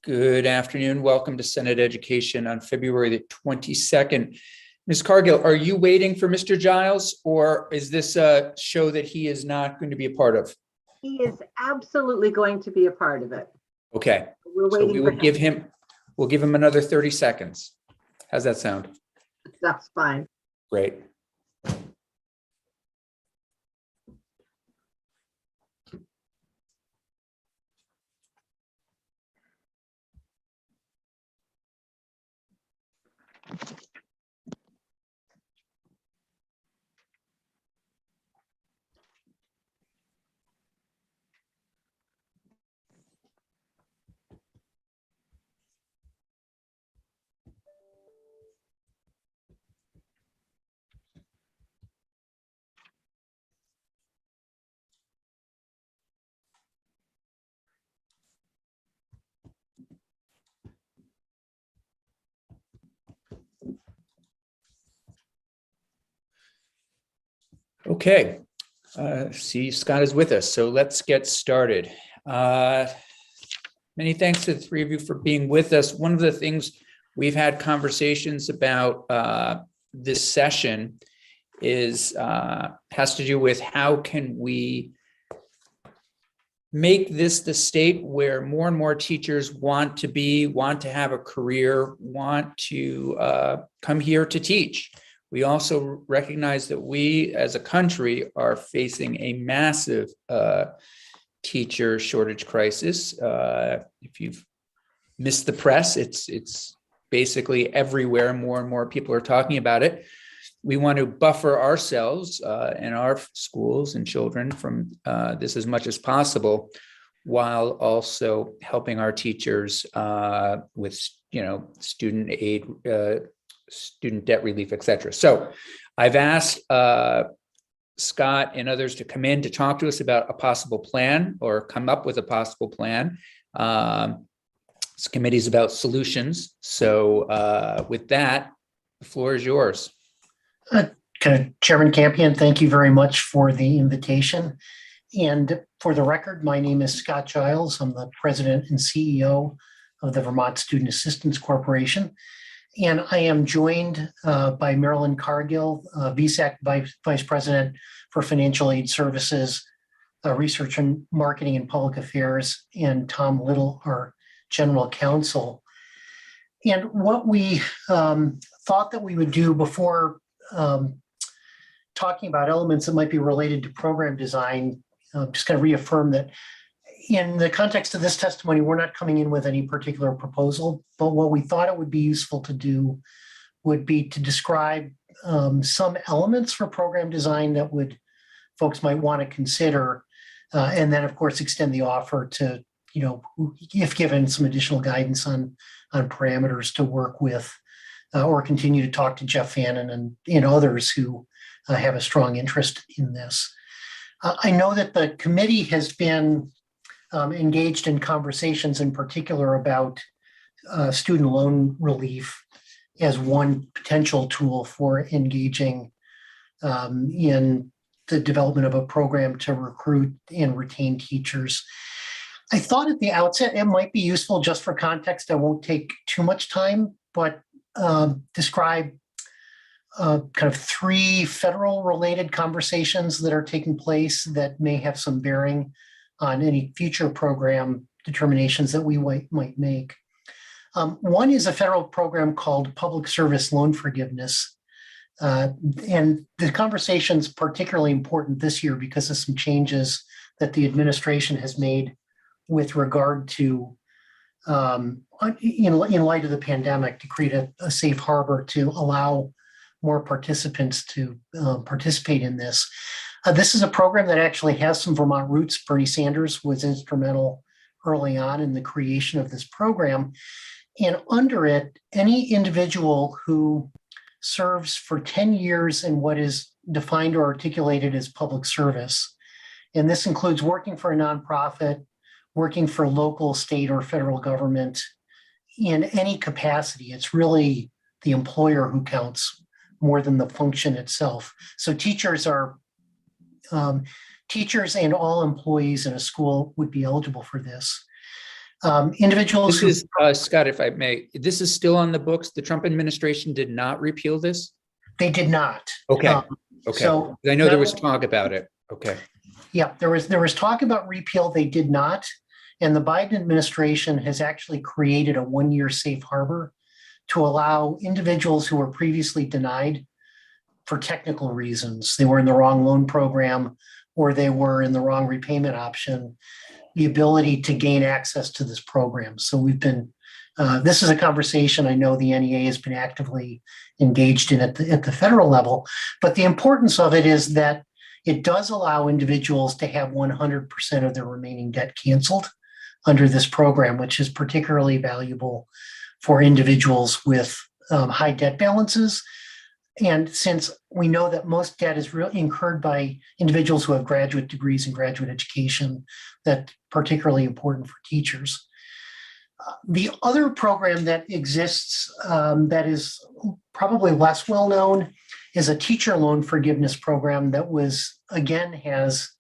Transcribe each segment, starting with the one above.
Good afternoon. Welcome to Senate Education on February the 22nd. Ms. Cargill, are you waiting for Mr. Giles, or is this a show that he is not going to be a part of? He is absolutely going to be a part of it. Okay. We're So waiting we for will we'll give him another 30 seconds. How's that sound? That's fine. Great. Okay. See, Scott is with us, so let's get started. Many thanks to the three of you for being with us. One of the things we've had conversations about this session is has to do with how can we make this the state where more and more teachers want to be, want to have a career, want to come here to teach. We also recognize that we as a country are facing a massive teacher shortage crisis. If you've missed the press, it's basically everywhere. More and more people are talking about it. We want to buffer ourselves and our schools and children from this as much as possible, while also helping our teachers with, student aid, student debt relief, et cetera. So I've asked Scott and others to come in to talk to us about a possible plan or come up with a possible plan. This committee is about solutions. So with that, the floor is yours. Chairman Campion, thank you very much for the invitation. And for the record, my name is Scott Giles. I'm the president and CEO of the Vermont Student Assistance Corporation. And I am joined by Marilyn Cargill, VSAC Vice President for Financial Aid Services, Research and Marketing and Public Affairs, and Tom Little, our General Counsel. And what we thought that we would do before talking about elements that might be related to program design, just kind of reaffirm that in the context of this testimony, we're not coming in with any particular proposal, but what we thought it would be useful to do would be to describe some elements for program design that folks might want to consider, and then of course extend the offer to, if given, some additional guidance on parameters to work with, or continue to talk to Jeff Fannin and others who have a strong interest in this. I know that the committee has been engaged in conversations in particular about student loan relief as one potential tool for engaging in the development of a program to recruit and retain teachers. I thought at the outset it might be useful, just for context, I won't take too much time, but describe kind of three federal related conversations that are taking place that may have some bearing on any future program determinations that we might make. One is a federal program called Public Service Loan Forgiveness. And the conversation's particularly important this year because of some changes that the administration has made with regard to, in light of the pandemic, to create a safe harbor to allow more participants to participate in this. This is a program that actually has some Vermont roots. Bernie Sanders was instrumental early on in the creation of this program. And under it, any individual who serves for 10 years in what is defined or articulated as public service, and this includes working for a nonprofit, working for local, state, or federal government in any capacity. It's really the employer who counts more than the function itself. So teachers and all employees in a school would be eligible for this. Individuals This who, is, Scott, if I may, this is still on the books. The Trump administration did not repeal this? they did not. Okay, Um, okay. So, I know there was talk about it. Okay. yeah, there was talk about repeal. They did not. And the Biden administration has actually created a 1-year safe harbor to allow individuals who were previously denied for technical reasons. They were in the wrong loan program or they were in the wrong repayment option, the ability to gain access to this program. So we've been, this is a conversation I know the NEA has been actively engaged in at the federal level, but the importance of it is that it does allow individuals to have 100% of their remaining debt canceled under this program, which is particularly valuable for individuals with high debt balances. And since we know that most debt is incurred by individuals who have graduate degrees and graduate education, that's particularly important for teachers. The other program that exists that is probably less well known is a teacher loan forgiveness program that has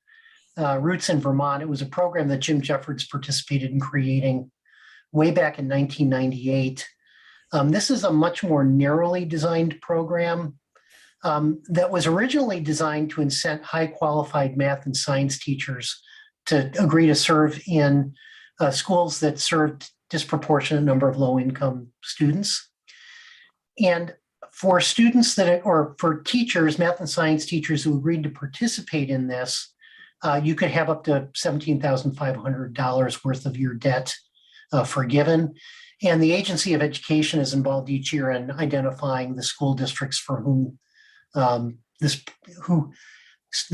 roots in Vermont. It was a program that Jim Jeffords participated in creating way back in 1998. This is a much more narrowly designed program that was originally designed to incent high qualified math and science teachers to agree to serve in schools that served disproportionate number of low income students. And for students for teachers, math and science teachers who agreed to participate in this, you could have up to $17,500 worth of your debt forgiven. And the Agency of Education is involved each year in identifying the school districts for whom the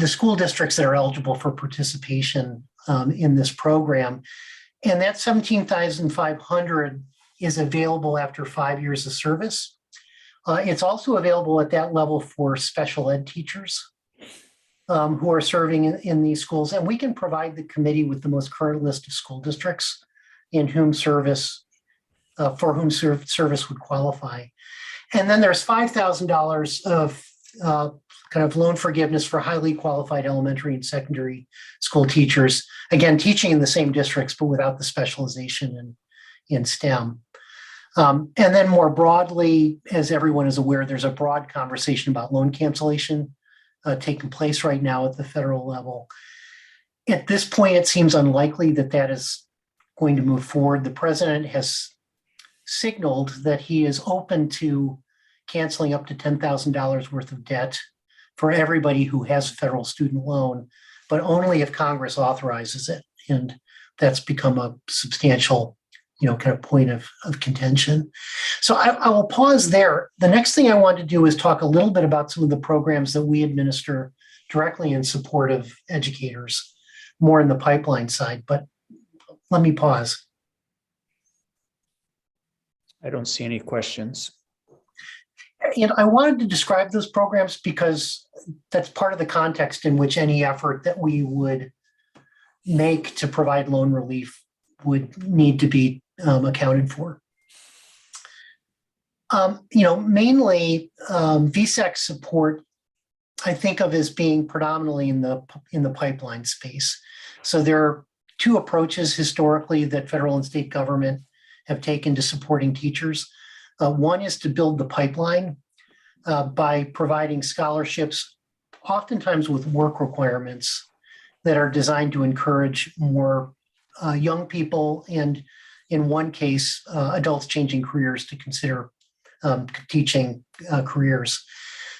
school districts that are eligible for participation in this program. And that $17,500 is available after 5 years of service. It's also available at that level for special ed teachers who are serving in these schools. And we can provide the committee with the most current list of school districts in whom service would qualify. And then there's $5,000 of kind of loan forgiveness for highly qualified elementary and secondary school teachers, again, teaching in the same districts, but without the specialization in STEM. And then more broadly, as everyone is aware, there's a broad conversation about loan cancellation taking place right now at the federal level. At this point, it seems unlikely that is going to move forward. The president has signaled that he is open to canceling up to $10,000 worth of debt for everybody who has a federal student loan, but only if Congress authorizes it. And that's become a substantial, kind of point of contention. So I will pause there. The next thing I want to do is talk a little bit about some of the programs that we administer directly in support of educators, more in the pipeline side, but let me pause. I don't see any questions. And I wanted to describe those programs because that's part of the context in which any effort that we would make to provide loan relief would need to be accounted for. Mainly VSEC support, I think of as being predominantly in the pipeline space. So there are two approaches historically that federal and state government have taken to supporting teachers. One is to build the pipeline by providing scholarships, oftentimes with work requirements that are designed to encourage more young people and, in one case, adults changing careers to consider teaching careers.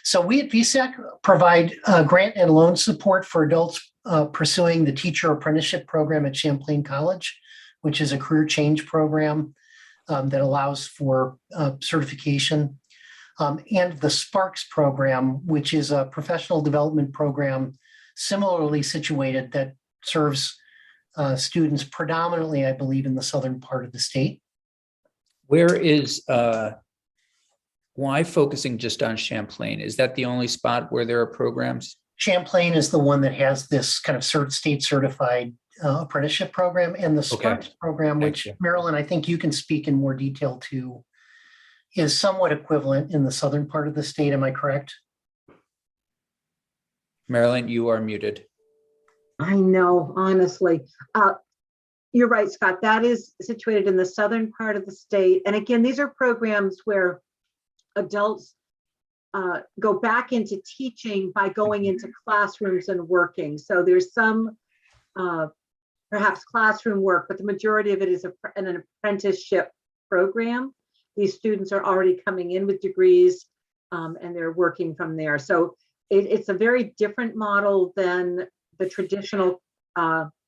So we at VSEC provide grant and loan support for adults pursuing the teacher apprenticeship program at Champlain College, which is a career change program that allows for certification, and the Sparks program, which is a professional development program similarly situated that serves students predominantly, I believe, in the southern part of the state. Where is, why focusing just on Champlain? Is that the only spot where there are programs? Champlain is the one that has this kind of state certified apprenticeship program, and the Sparks program, which Marilyn, I think you can speak in more detail to, is somewhat equivalent in the southern part of the state. Am I correct? Marilyn, you are muted. I know, honestly. You're right, Scott. That is situated in the southern part of the state. And again, these are programs where adults go back into teaching by going into classrooms and working. So there's some perhaps classroom work, but the majority of it is an apprenticeship program. These students are already coming in with degrees and they're working from there. So it's a very different model than the traditional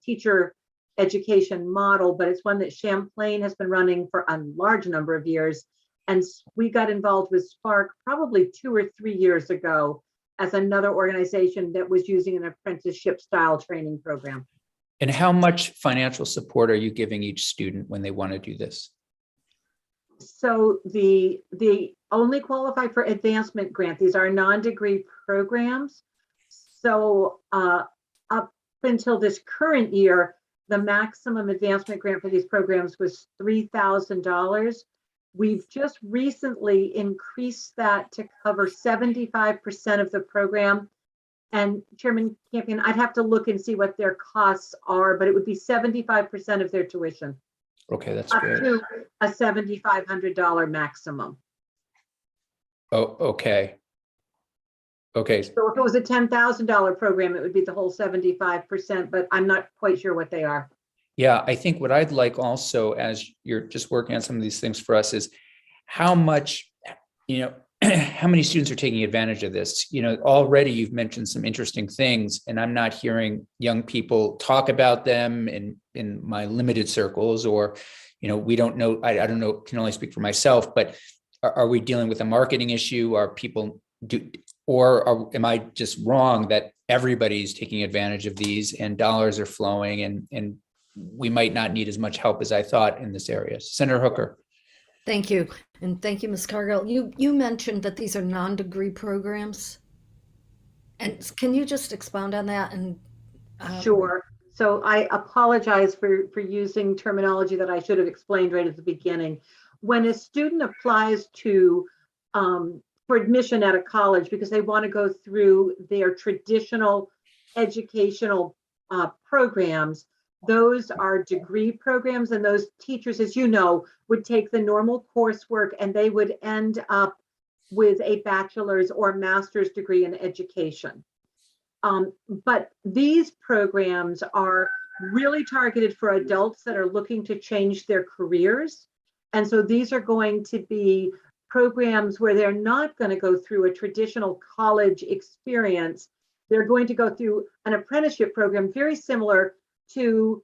teacher education model, but it's one that Champlain has been running for a large number of years. And we got involved with Spark probably 2 or 3 years ago as another organization that was using an apprenticeship style training program. And how much financial support are you giving each student when they want to do this? So the only qualify for advancement grant. These are non-degree programs. So up until this current year, the maximum advancement grant for these programs was $3,000. We've just recently increased that to cover 75% of the program. And Chairman Campion, I'd have to look and see what their costs are, but it would be 75% of their tuition. Okay, that's up great. to a $7,500 maximum. Oh, okay. Okay, So if it was a $10,000 program, it would be the whole 75%, but I'm not quite sure what they are. yeah, I think what I'd like also, as you're just working on some of these things for us, is how much, how many students are taking advantage of this? Already you've mentioned some interesting things, and I'm not hearing young people talk about them in my limited circles, or, we don't know, I don't know, can only speak for myself, but are we dealing with a marketing issue? Are people am I just wrong that everybody's taking advantage of these and dollars are flowing and we might not need as much help as I thought in this area? Senator Hooker. Thank you. And thank you, Ms. Cargill. You mentioned that these are non-degree programs. And can you just expound on that? And Sure. So I apologize for using terminology that I should have explained right at the beginning. When a student applies for admission at a college because they want to go through their traditional educational programs, those are degree programs, and those teachers, as you know, would take the normal coursework and they would end up with a bachelor's or master's degree in education. But these programs are really targeted for adults that are looking to change their careers. And so these are going to be programs where they're not going to go through a traditional college experience. They're going to go through an apprenticeship program very similar to,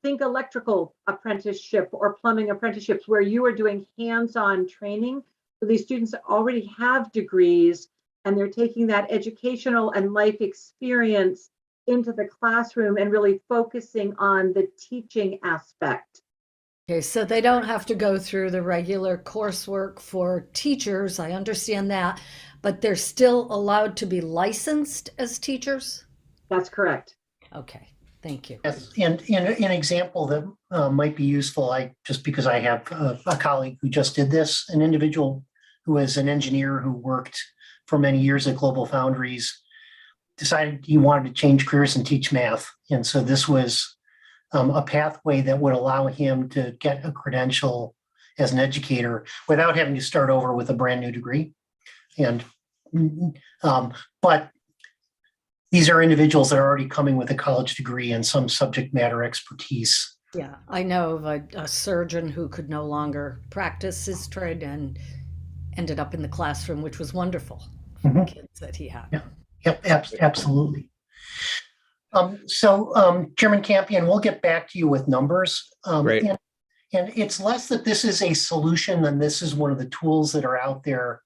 think, electrical apprenticeship or plumbing apprenticeships, where you are doing hands-on training. So these students already have degrees and they're taking that educational and life experience into the classroom and really focusing on the teaching aspect. okay, so they don't have to go through the regular coursework for teachers. I understand that, but they're still allowed to be licensed as teachers? That's correct. Okay, thank you. Yes, and an example that might be useful, just because I have a colleague who just did this, an individual who is an engineer who worked for many years at Global Foundries, decided he wanted to change careers and teach math. And so this was a pathway that would allow him to get a credential as an educator without having to start over with a brand new degree. And but these are individuals that are already coming with a college degree and some subject matter expertise. Yeah, I know of a surgeon who could no longer practice his trade and ended up in the classroom, which was wonderful for the kids that he had. Yeah. Yep, absolutely. Chairman Campion, we'll get back to you with numbers. Great. And it's less that this is a solution than this is one of the tools that are out there,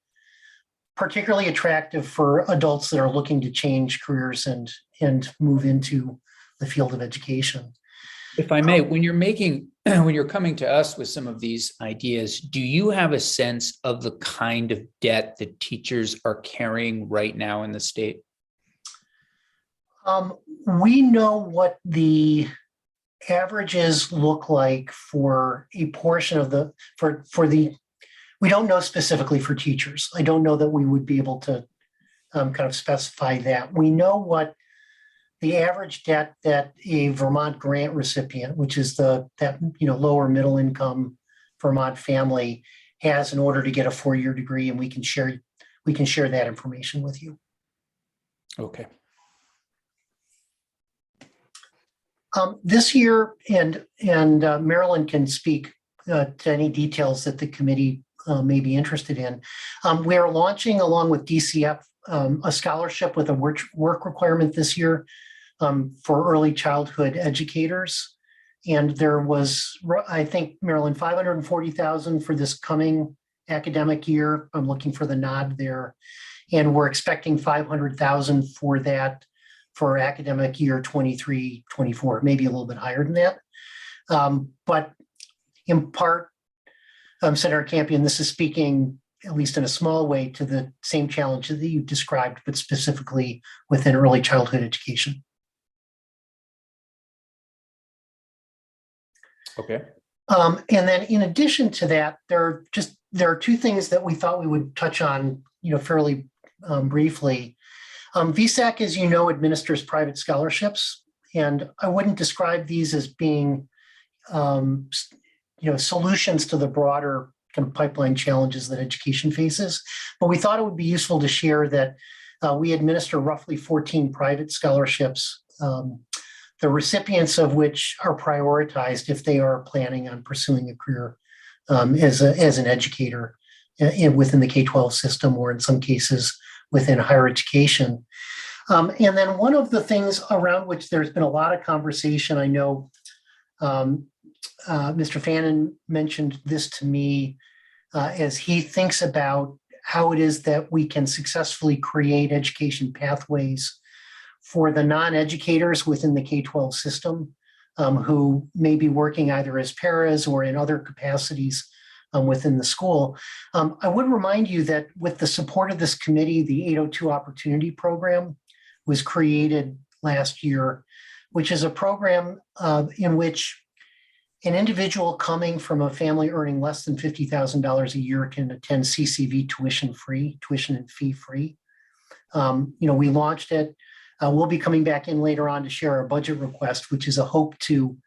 particularly attractive for adults that are looking to change careers and move into the field of education. If I may, when you're coming to us with some of these ideas, do you have a sense of the kind of debt that teachers are carrying right now in the state? We know what the averages look like for a portion of we don't know specifically for teachers. I don't know that we would be able to kind of specify that. We know what the average debt that a Vermont grant recipient, which is that lower middle income Vermont family, has in order to get a 4-year degree, and we can share that information with you. Okay. This year, and Marilyn can speak to any details that the committee may be interested in. We are launching, along with DCF, a scholarship with a work requirement this year for early childhood educators. And there was, I think, Marilyn, $540,000 for this coming academic year. I'm looking for the nod there. And we're expecting $500,000 for that for academic year 23-24, maybe a little bit higher than that. But in part, Senator Campion, this is speaking, at least in a small way, to the same challenge that you described, but specifically within early childhood education. Okay. And then in addition to that, there are two things that we thought we would touch on, fairly briefly. VSAC, as you know, administers private scholarships, and I wouldn't describe these as being, solutions to the broader kind of pipeline challenges that education faces. But we thought it would be useful to share that we administer roughly 14 private scholarships, the recipients of which are prioritized if they are planning on pursuing a career as an educator within the K-12 system, or in some cases within higher education. And then one of the things around which there's been a lot of conversation, I know Mr. Fannin mentioned this to me as he thinks about how it is that we can successfully create education pathways for the non-educators within the K-12 system who may be working either as paras or in other capacities within the school. I would remind you that with the support of this committee, the 802 Opportunity Program was created last year, which is a program in which an individual coming from a family earning less than $50,000 a year can attend CCV tuition and fee free. We launched it. We'll be coming back in later on to share our budget request, which is a hope to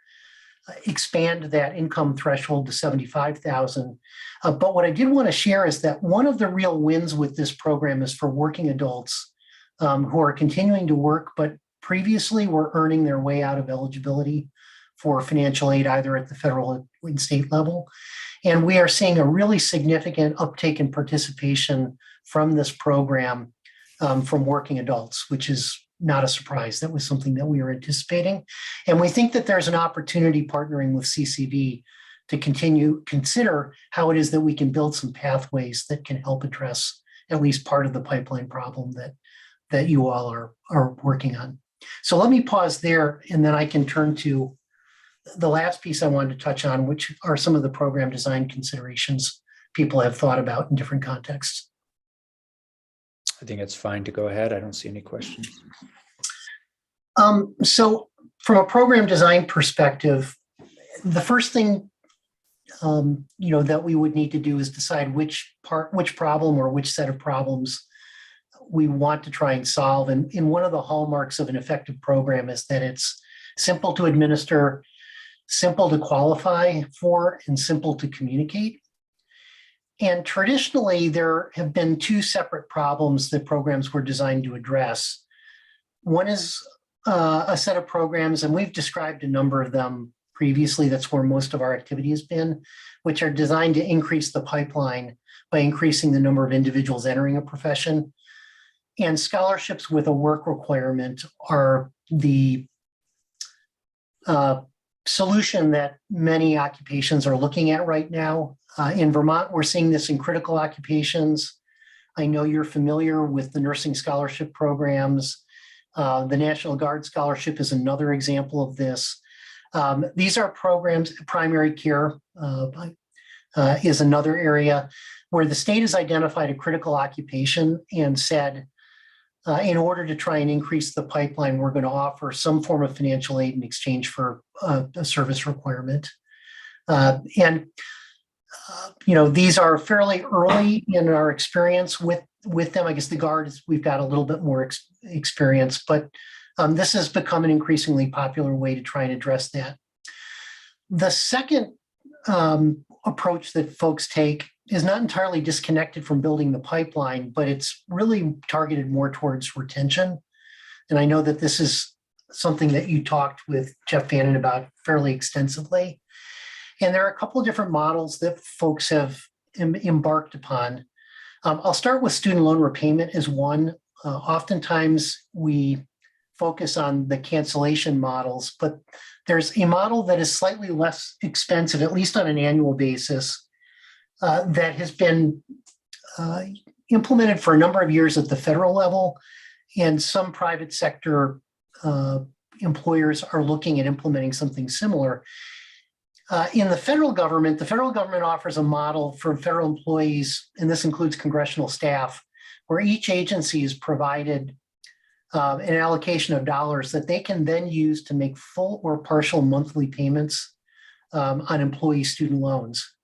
expand that income threshold to $75,000. But what I did want to share is that one of the real wins with this program is for working adults who are continuing to work, but previously were earning their way out of eligibility for financial aid, either at the federal and state level. And we are seeing a really significant uptake in participation from this program from working adults, which is not a surprise. That was something that we were anticipating. And we think that there's an opportunity partnering with CCV to consider how it is that we can build some pathways that can help address at least part of the pipeline problem that you all are working on. So let me pause there, and then I can turn to the last piece I wanted to touch on, which are some of the program design considerations people have thought about in different contexts. I think it's fine to go ahead. I don't see any questions. So from a program design perspective, the first thing that we would need to do is decide which problem or which set of problems we want to try and solve. And one of the hallmarks of an effective program is that it's simple to administer, simple to qualify for, and simple to communicate. And traditionally, there have been two separate problems that programs were designed to address. One is a set of programs, and we've described a number of them previously. That's where most of our activity has been, which are designed to increase the pipeline by increasing the number of individuals entering a profession. And scholarships with a work requirement are the solution that many occupations are looking at right now. In Vermont, we're seeing this in critical occupations. I know you're familiar with the nursing scholarship programs. The National Guard Scholarship is another example of this. These are programs. Primary care is another area where the state has identified a critical occupation and said, in order to try and increase the pipeline, we're going to offer some form of financial aid in exchange for a service requirement. These are fairly early in our experience with them. I guess the Guard we've got a little bit more experience, but This has become an increasingly popular way to try and address that. The second approach that folks take is not entirely disconnected from building the pipeline, but it's really targeted more towards retention. And I know that this is something that you talked with Jeff Fannin about fairly extensively. And there are a couple of different models that folks have embarked upon. I'll start with student loan repayment as one. Oftentimes we focus on the cancellation models, but there's a model that is slightly less expensive, at least on an annual basis, that has been implemented for a number of years at the federal level, and some private sector employers are looking at implementing something similar. In the federal government offers a model for federal employees, and this includes congressional staff, where each agency is provided an allocation of dollars that they can then use to make full or partial monthly payments on employee student loans.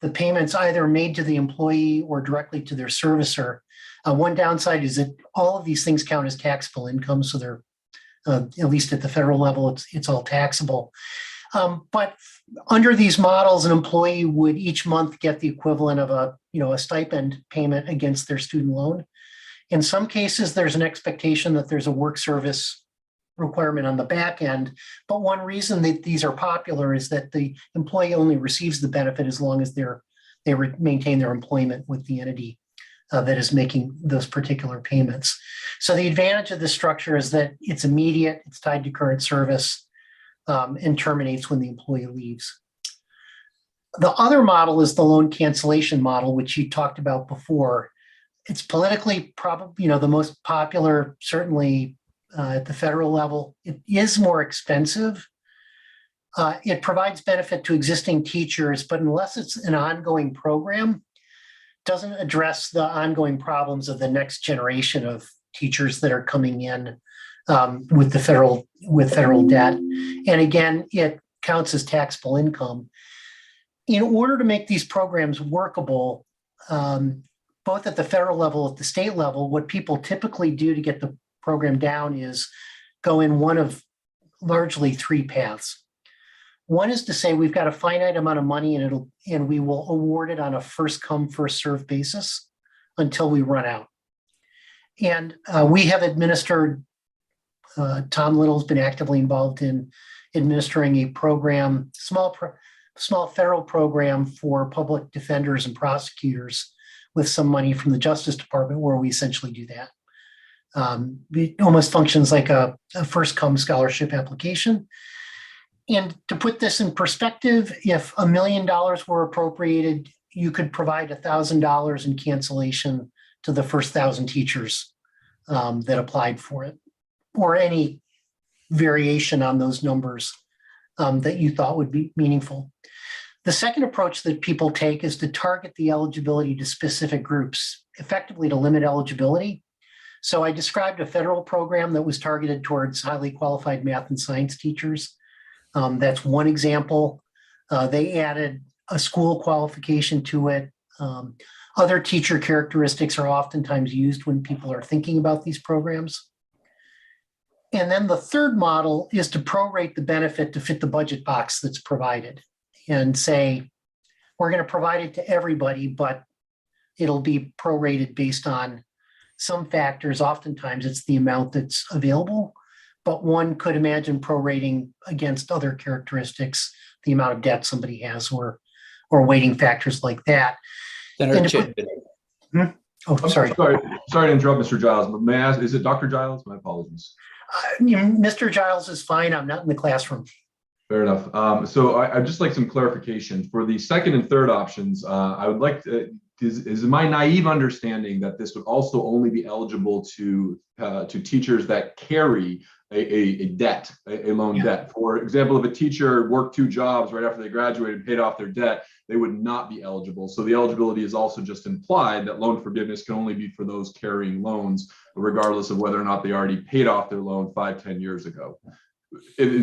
The payments either made to the employee or directly to their servicer. One downside is that all of these things count as taxable income, so they're, at least at the federal level, it's all taxable. But under these models, an employee would each month get the equivalent of a stipend payment against their student loan. In some cases, there's an expectation that there's a work service requirement on the back end. But one reason that these are popular is that the employee only receives the benefit as long as they maintain their employment with the entity that is making those particular payments. So the advantage of this structure is that it's immediate, it's tied to current service, and terminates when the employee leaves. The other model is the loan cancellation model, which you talked about before. It's politically probably the most popular, certainly at the federal level. It is more expensive. It provides benefit to existing teachers, but unless it's an ongoing program, doesn't address the ongoing problems of the next generation of teachers that are coming in with federal debt. And again, it counts as taxable income. In order to make these programs workable, both at the federal level, at the state level, what people typically do to get the program down is go in one of largely three paths. One is to say we've got a finite amount of money and we will award it on a first come, first served basis until we run out. And we have administered, Tom Little's been actively involved in administering a program, small federal program for public defenders and prosecutors with some money from the Justice Department, where we essentially do that. It almost functions like a first come scholarship application. And to put this in perspective, if $1 million were appropriated, you could provide $1,000 in cancellation to the first 1,000 teachers that applied for it, or any variation on those numbers that you thought would be meaningful. The second approach that people take is to target the eligibility to specific groups, effectively to limit eligibility. So I described a federal program that was targeted towards highly qualified math and science teachers. That's one example. They added a school qualification to it. Other teacher characteristics are oftentimes used when people are thinking about these programs. And then the third model is to prorate the benefit to fit the budget box that's provided and say, we're going to provide it to everybody, but it'll be prorated based on some factors. Oftentimes it's the amount that's available, but one could imagine prorating against other characteristics, the amount of debt somebody has or weighting factors like that. Senator Oh, sorry. Sorry to interrupt, Mr. Giles, but may I ask, is it Dr. Giles? My apologies. Mr. Giles is fine. I'm not in the classroom. Fair enough. So I'd just like some clarification. For the second and third options, I would like to, is my naive understanding that this would also only be eligible to teachers that carry a debt, a loan debt. For example, if a teacher worked 2 jobs right after they graduated and paid off their debt, they would not be eligible. So the eligibility is also just implied that loan forgiveness can only be for those carrying loans, regardless of whether or not they already paid off their loan 5-10 years ago.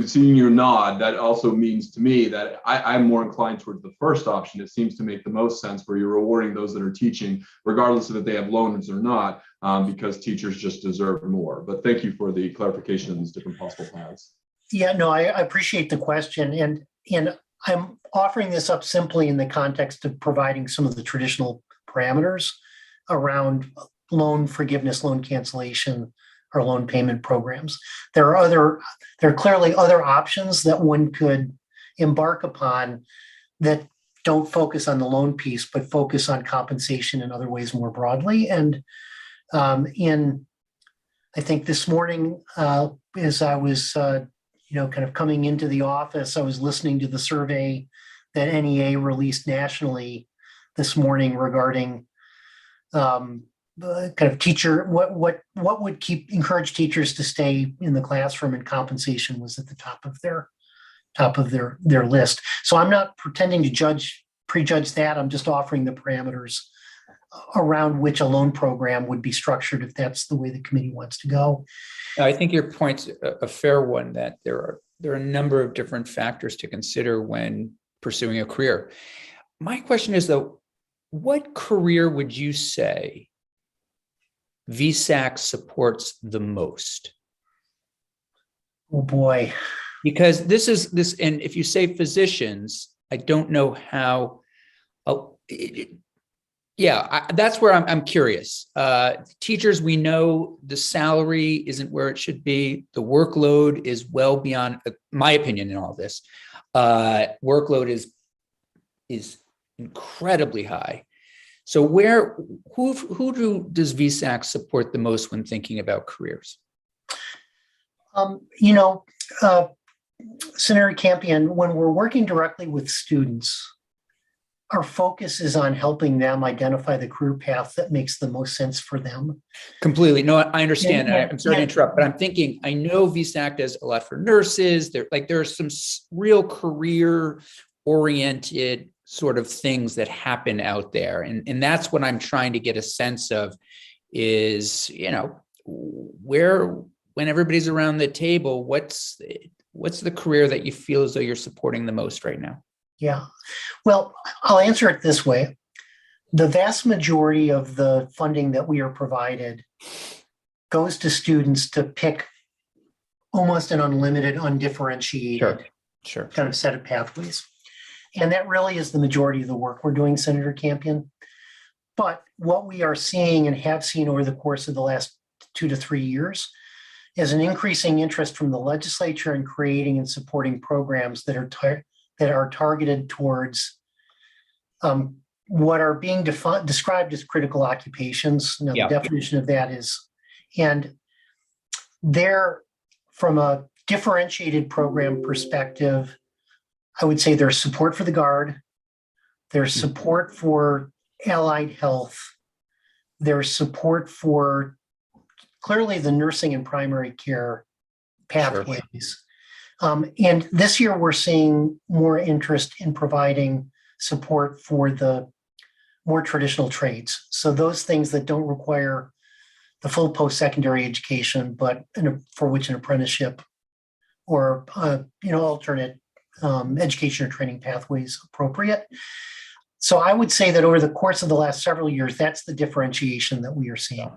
seeing your nod, that also means to me that I'm more inclined towards the first option. It seems to make the most sense, where you're rewarding those that are teaching, regardless of if they have loans or not, because teachers just deserve more. But thank you for the clarification of these different possible paths. Yeah, no, I appreciate the question. And I'm offering this up simply in the context of providing some of the traditional parameters around loan forgiveness, loan cancellation, or loan payment programs. There are clearly other options that one could embark upon that don't focus on the loan piece, but focus on compensation in other ways more broadly. And I think this morning, as I was kind of coming into the office, I was listening to the survey that NEA released nationally this morning regarding kind of teacher, what would encourage teachers to stay in the classroom, and compensation was at the top of their list. So I'm not pretending to prejudge that. I'm just offering the parameters around which a loan program would be structured if that's the way the committee wants to go. I think your point's a fair one, that there are a number of different factors to consider when pursuing a career. My question is, though, what career would you say VSAC supports the most? Oh boy. Because and if you say physicians, I don't know how. That's where I'm curious. Teachers, we know the salary isn't where it should be. The workload is well beyond, my opinion in all this. Workload is incredibly high. So who does VSAC support the most when thinking about careers? Senator Campion, when we're working directly with students, our focus is on helping them identify the career path that makes the most sense for them. Completely. No, I understand. I'm sorry to interrupt, but I'm thinking, I know VSAC does a lot for nurses. There are some real career oriented sort of things that happen out there. And that's what I'm trying to get a sense of is, when everybody's around the table, what's the career that you feel as though you're supporting the most right now? Yeah. Well, I'll answer it this way. The vast majority of the funding that we are provided goes to students to pick almost an unlimited, undifferentiated kind of set of pathways. And that really is the majority of the work we're doing, Senator Campion. But what we are seeing and have seen over the course of the last 2 to 3 years is an increasing interest from the legislature in creating and supporting programs that are targeted towards what are being described as critical occupations. Now, the definition of that is, and there, from a differentiated program perspective, I would say there's support for the Guard, there's support for allied health, there's support for clearly the nursing and primary care pathways. And this year, we're seeing more interest in providing support for the more traditional trades. So those things that don't require the full post-secondary education, but for which an apprenticeship or alternate education or training pathways appropriate. So I would say that over the course of the last several years, that's the differentiation that we are seeing.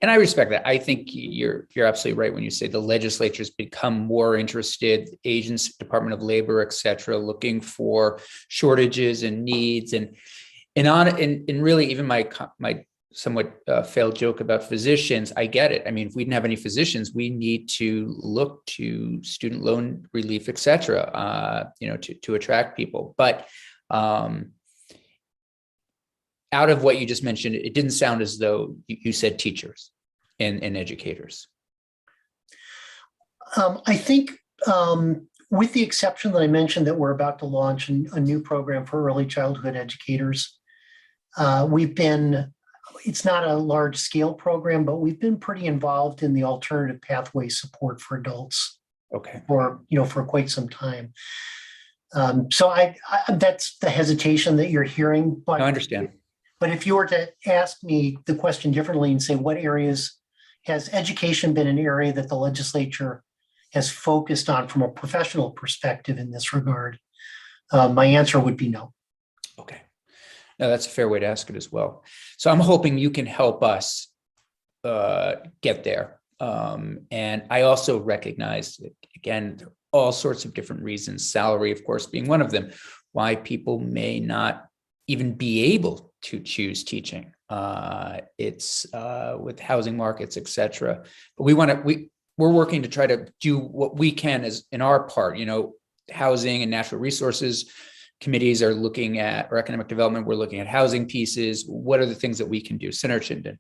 And I respect that. I think you're absolutely right when you say the legislature's become more interested, agents, Department of Labor, et cetera, looking for shortages and needs and really even my somewhat failed joke about physicians. I get it. I mean, if we didn't have any physicians, we need to look to student loan relief, et cetera, to attract people. But out of what you just mentioned, it didn't sound as though you said teachers and educators. I think with the exception that I mentioned that we're about to launch a new program for early childhood educators, it's not a large scale program, but we've been pretty involved in the alternative pathway support for adults for quite some time. So that's the hesitation that you're hearing. But I understand. But if you were to ask me the question differently and say, what areas has education been an area that the legislature as focused on from a professional perspective in this regard? My answer would be no. Okay. No, that's a fair way to ask it as well. So I'm hoping you can help us get there. And I also recognize, again, there are all sorts of different reasons, salary, of course, being one of them, why people may not even be able to choose teaching. It's with housing markets, et cetera. But we're working to try to do what we can as in our part, housing and natural resources committees are looking at, or economic development, we're looking at housing pieces. What are the things that we can do? Senator Chittenden.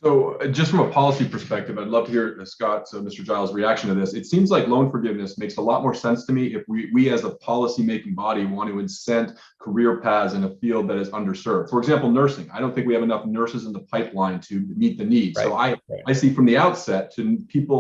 So just from a policy perspective, I'd love to hear Scott, so Mr. Giles' reaction to this. It seems like loan forgiveness makes a lot more sense to me if we as a policy-making body want to incent career paths in a field that is underserved. For example, nursing. I don't think we have enough nurses in the pipeline to meet the needs. So I see from the outset to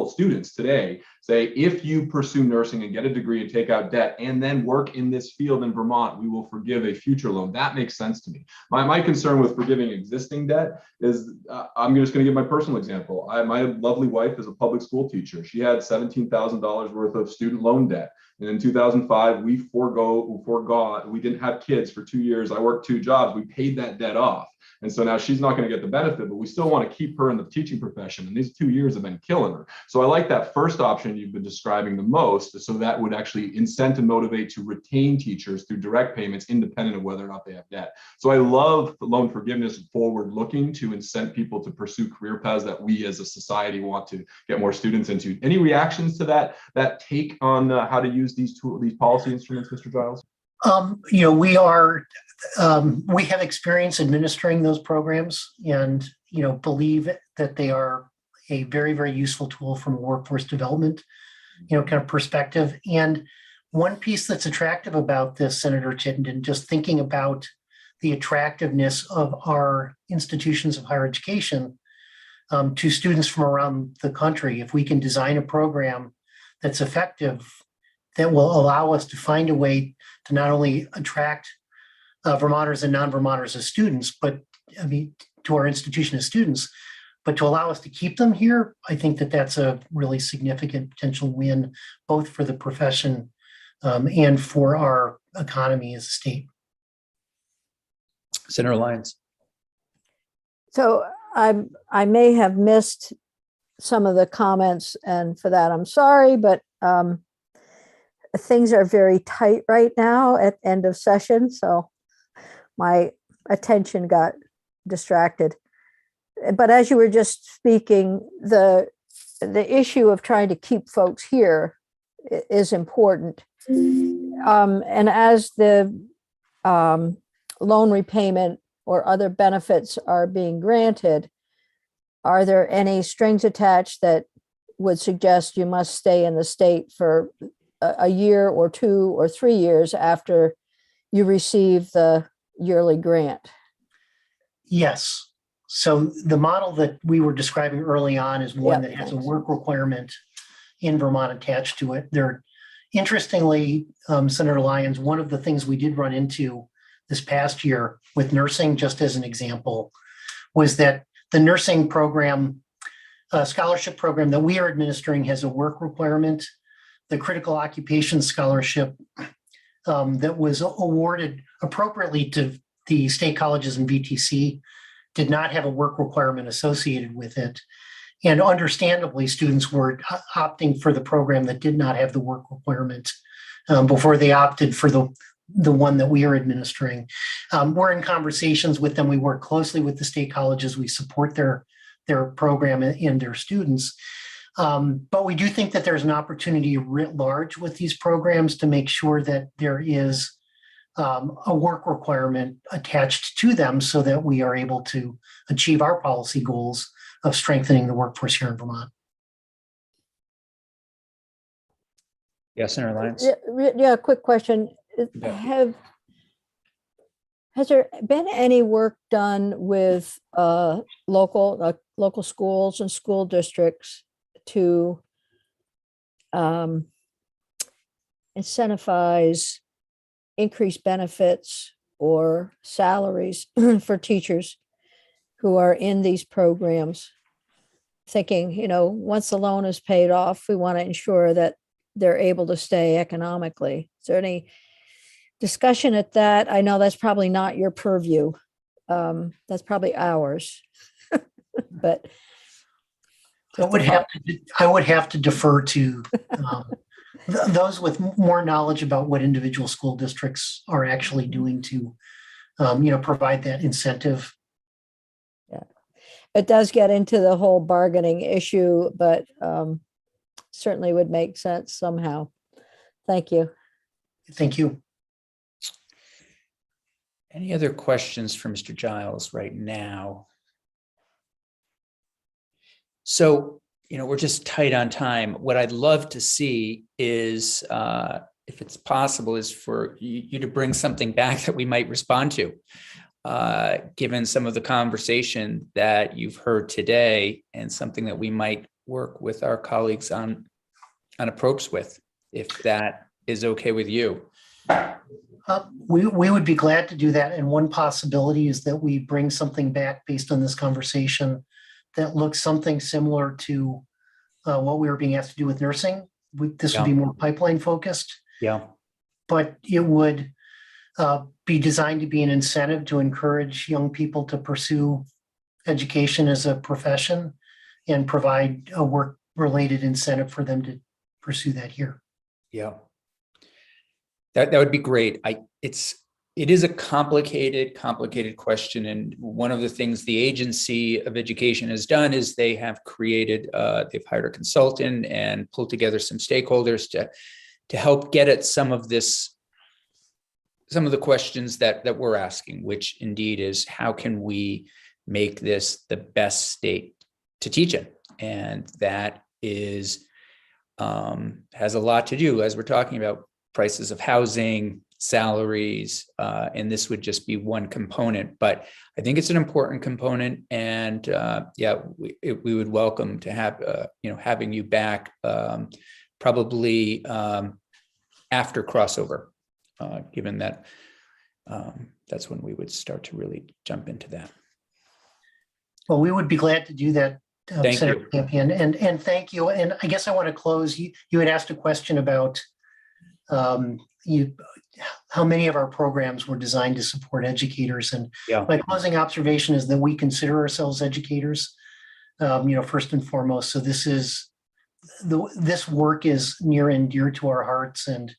students today, say, if you pursue nursing and get a degree and take out debt and then work in this field in Vermont, we will forgive a future loan. That makes sense to me. My concern with forgiving existing debt is I'm just going to give my personal example. My lovely wife is a public school teacher. She had $17,000 worth of student loan debt. And in 2005, we forgot, we didn't have kids for 2 years. I worked 2 jobs. We paid that debt off. And so now she's not going to get the benefit, but we still want to keep her in the teaching profession. And these 2 years have been killing her. So I like that first option you've been describing the most. So that would actually incent and motivate to retain teachers through direct payments, independent of whether or not they have debt. So I love the loan forgiveness forward looking to incent people to pursue career paths that we as a society want to get more students into. Any reactions to that take on how to use these policy instruments, Mr. Giles? We have experience administering those programs and, believe that they are a very, very useful tool from a workforce development, kind of perspective. And one piece that's attractive about this, Senator Chittenden, just thinking about the attractiveness of our institutions of higher education to students from around the country. If we can design a program that's effective, that will allow us to find a way to not only attract Vermonters and non-Vermonters as students, but to our institution as students, but to allow us to keep them here, I think that that's a really significant potential win, both for the profession and for our economy as a state. Senator Lyons. So I may have missed some of the comments, and for that I'm sorry, but things are very tight right now at end of session, so my attention got distracted. But as you were just speaking, the issue of trying to keep folks here is important. And as the loan repayment or other benefits are being granted, are there any strings attached that would suggest you must stay in the state for a year or 2 or 3 years after you receive the yearly grant? Yes. So the model that we were describing early on is one Yep, that has thanks. a work requirement in Vermont attached to it. Interestingly, Senator Lyons, one of the things we did run into this past year with nursing, just as an example, was that the nursing program, scholarship program that we are administering has a work requirement. The critical occupation scholarship that was awarded appropriately to the state colleges and VTC did not have a work requirement associated with it. And understandably, students were opting for the program that did not have the work requirement before they opted for the one that we are administering. We're in conversations with them. We work closely with the state colleges. We support their program and their students. But we do think that there's an opportunity writ large with these programs to make sure that there is a work requirement attached to them so that we are able to achieve our policy goals of strengthening the workforce here in Vermont. Yes, Senator Lyons. Yeah, quick question. Yeah. Has there been any work done with local schools and school districts to incentivize increased benefits or salaries for teachers who are in these programs? thinking, once the loan is paid off, we want to ensure that they're able to stay economically. Is there any discussion at that? I know that's probably not your purview. That's probably ours. But I would have to defer to those with more knowledge about what individual school districts are actually doing to, provide that incentive. yeah, it does get into the whole bargaining issue, but certainly would make sense somehow. Thank you. Thank you. Any other questions for Mr. Giles right now? So, we're just tight on time. What I'd love to see is, if it's possible, is for you to bring something back that we might respond to, given some of the conversation that you've heard today, and something that we might work with our colleagues on approach with, if that is okay with you. We would be glad to do that. And one possibility is that we bring something back based on this conversation that looks something similar to what we were being asked to do with nursing. This would be more pipeline focused. Yeah. But it would be designed to be an incentive to encourage young people to pursue education as a profession and provide a work-related incentive for them to pursue that here. Yeah. That would be great. It is a complicated question. And one of the things the Agency of Education has done is they have created, they've hired a consultant and pulled together some stakeholders to help get at some of the questions that we're asking, which indeed is, how can we make this the best state to teach in? And that is, has a lot to do, as we're talking about, prices of housing, salaries, and this would just be one component. But I think it's an important component, and we would welcome to have having you back, probably after crossover, given that that's when we would start to really jump into that. Well, we would be glad to do that, Thank Senator you. Campion, and thank you. And I guess I want to close. You had asked a question about how many of our programs were designed to support educators, and my closing observation is that we consider ourselves educators, first and foremost. So this work is near and dear to our hearts, and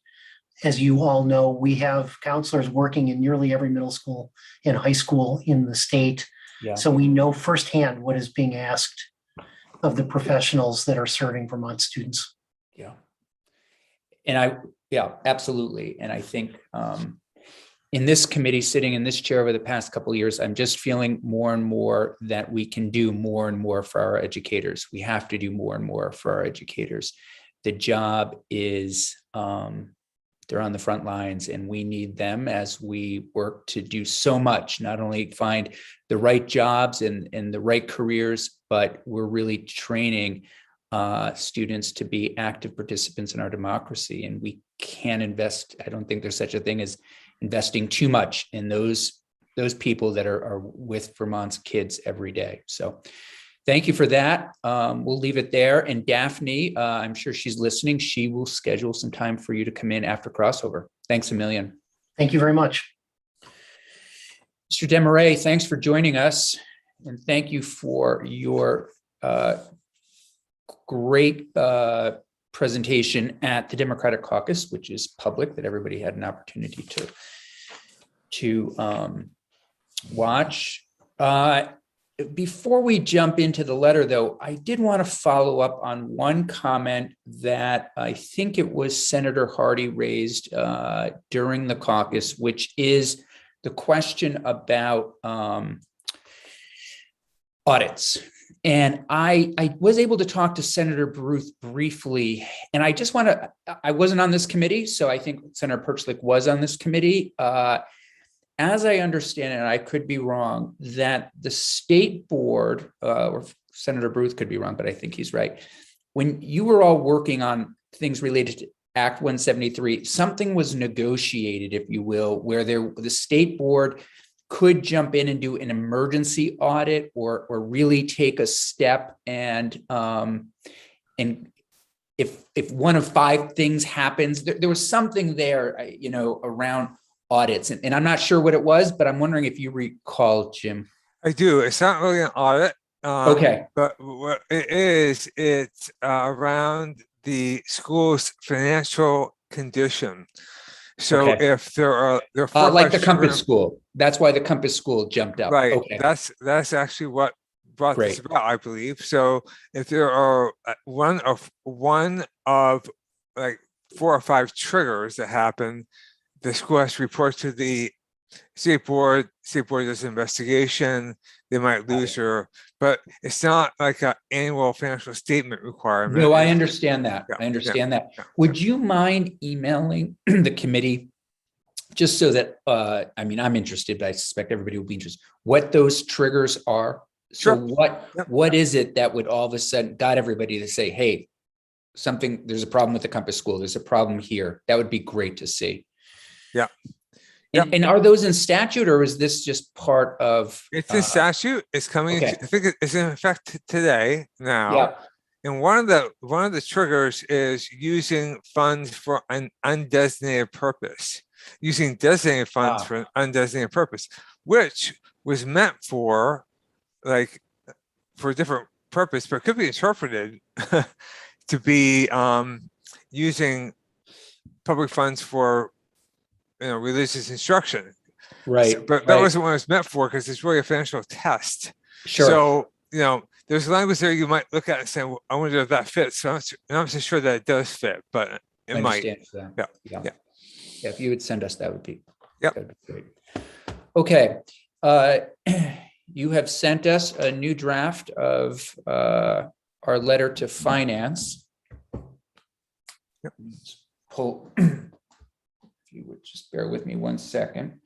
as you all know, we have counselors working in nearly every middle school and high school in the state. Yeah. So we know firsthand what is being asked of the professionals that are serving Vermont students. Yeah. And absolutely. And I think in this committee, sitting in this chair over the past couple of years, I'm just feeling more and more that we can do more and more for our educators. We have to do more and more for our educators. The job is, they're on the front lines, and we need them as we work to do so much, not only find the right jobs and the right careers, but we're really training students to be active participants in our democracy. And we can't invest, I don't think there's such a thing as investing too much in those people that are with Vermont's kids every day. So thank you for that. We'll leave it there. And Daphne, I'm sure she's listening. She will schedule some time for you to come in after crossover. Thanks a million. Thank you very much. Mr. Desmarais, thanks for joining us. And thank you for your great presentation at the Democratic Caucus, which is public, that everybody had an opportunity to watch. Before we jump into the letter, though, I did want to follow up on one comment that I think it was Senator Hardy raised during the caucus, which is the question about audits. And I was able to talk to Senator Bruce briefly, and I just want to, I wasn't on this committee, so I think Senator Perchlik was on this committee. As I understand it, and I could be wrong, that the state board, or Senator Bruce could be wrong, but I think he's right. When you were all working on things related to Act 173, something was negotiated, if you will, where the state board could jump in and do an emergency audit or really take a step and if one of 5 things happens, there was something there, around audits, and I'm not sure what it was, but I'm wondering if you recall, Jim. I do. It's not really an audit. Okay. But what it is, it's around the school's financial condition. So Okay. if there are 4 or Like 5 the Compass children- School. That's why the Compass School jumped up. Right. Okay. That's actually what brought this Great. about, I believe. So if there are one of like 4 or 5 triggers that happen, the school has to report to the state board. State board does an investigation. They might lose her, but it's not like an annual financial statement requirement. No, I It's- understand that. Yeah, I understand that. yeah. Would you mind emailing the committee? Just so that, I'm interested, but I suspect everybody will be interested, what those triggers are. So Sure. Yep. what is it that would all of a sudden got everybody to say, hey, there's a problem with the Compass School. There's a problem here. That would be great to see. Yeah. And are those in statute or is this just part of? It's in statute. It's coming. Okay. I think it's in effect today now. Yeah. And one of the triggers is using funds for an undesignated purpose. Using designated funds for an undesignated purpose, which was meant for a different purpose, but could be interpreted to be using public funds for religious instruction. Right. But that wasn't what it was meant for, because it's really a financial test. Sure. So, there's language there you might look at and say, well, I wonder if that fits. So I'm not so sure that it does fit, but it I might. understand that. Yeah. Yeah, if you would send us, that would be. Yep. That'd be great. Okay. You have sent us a new draft of our letter to finance. Yep. Pull. If you would just bear with me 1 second.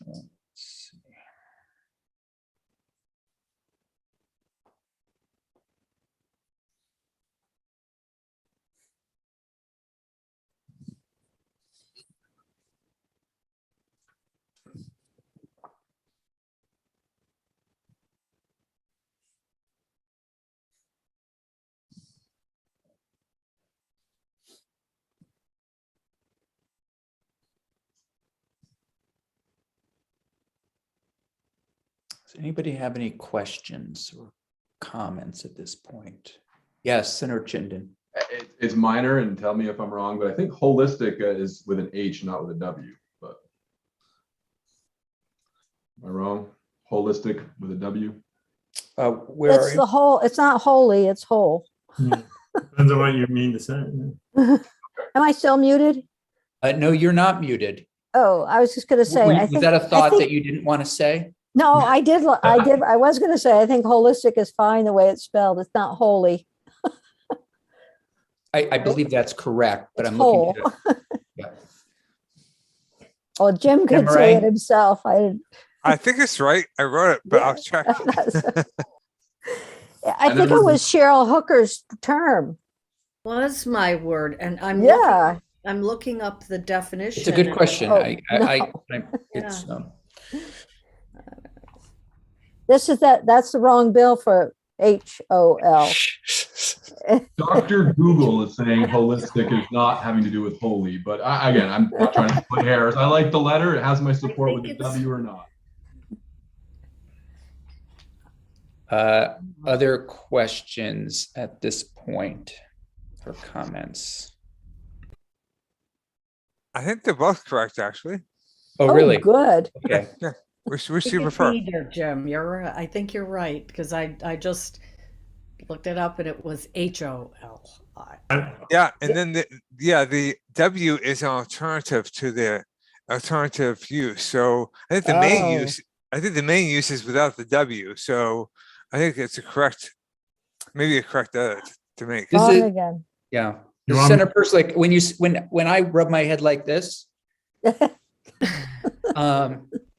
Let's see. Does anybody have any questions or comments at this point? Yes, Senator Chinden. It's minor, and tell me if I'm wrong, but I think holistic is with an H, not with a W. But am I wrong? Holistic with a W. Where are It's you? the whole, it's not holy, it's whole. Depends on what you mean to say. Am I still muted? No, you're not muted. Oh, I was just gonna say, I Was think, that a thought think- that you didn't want to say? no, I was gonna say, I think holistic is fine the way it's spelled. It's not holy. I believe that's correct, but It's I'm looking whole. at it. Yeah. Oh, Jim could say Marie? it himself. I didn't. I think it's right. I wrote it, but I'll Yeah. check. I think it was Cheryl Hooker's term. Was my word, and Yeah. I'm looking up the definition. It's a good and- question. Oh, It's, That's the wrong bill for HOL. Dr. Google is saying holistic is not having to do with holy, but again, I'm not trying to split hairs. I like the letter. It has my support with the think it's- W or not. Other questions at this point or comments? I think they're both correct, actually. Oh, really? Good. Okay. Which I do think you it's prefer? either, Jim. I think you're right, because I just looked it up and it was HOLI. Yeah, and then the W is an alternative to the alternative use. So I think the main Oh. use, is without the W. So I think it's maybe a correct edit to make. This On is- again. Yeah. You want Senator Perslick, when I rub my head like this,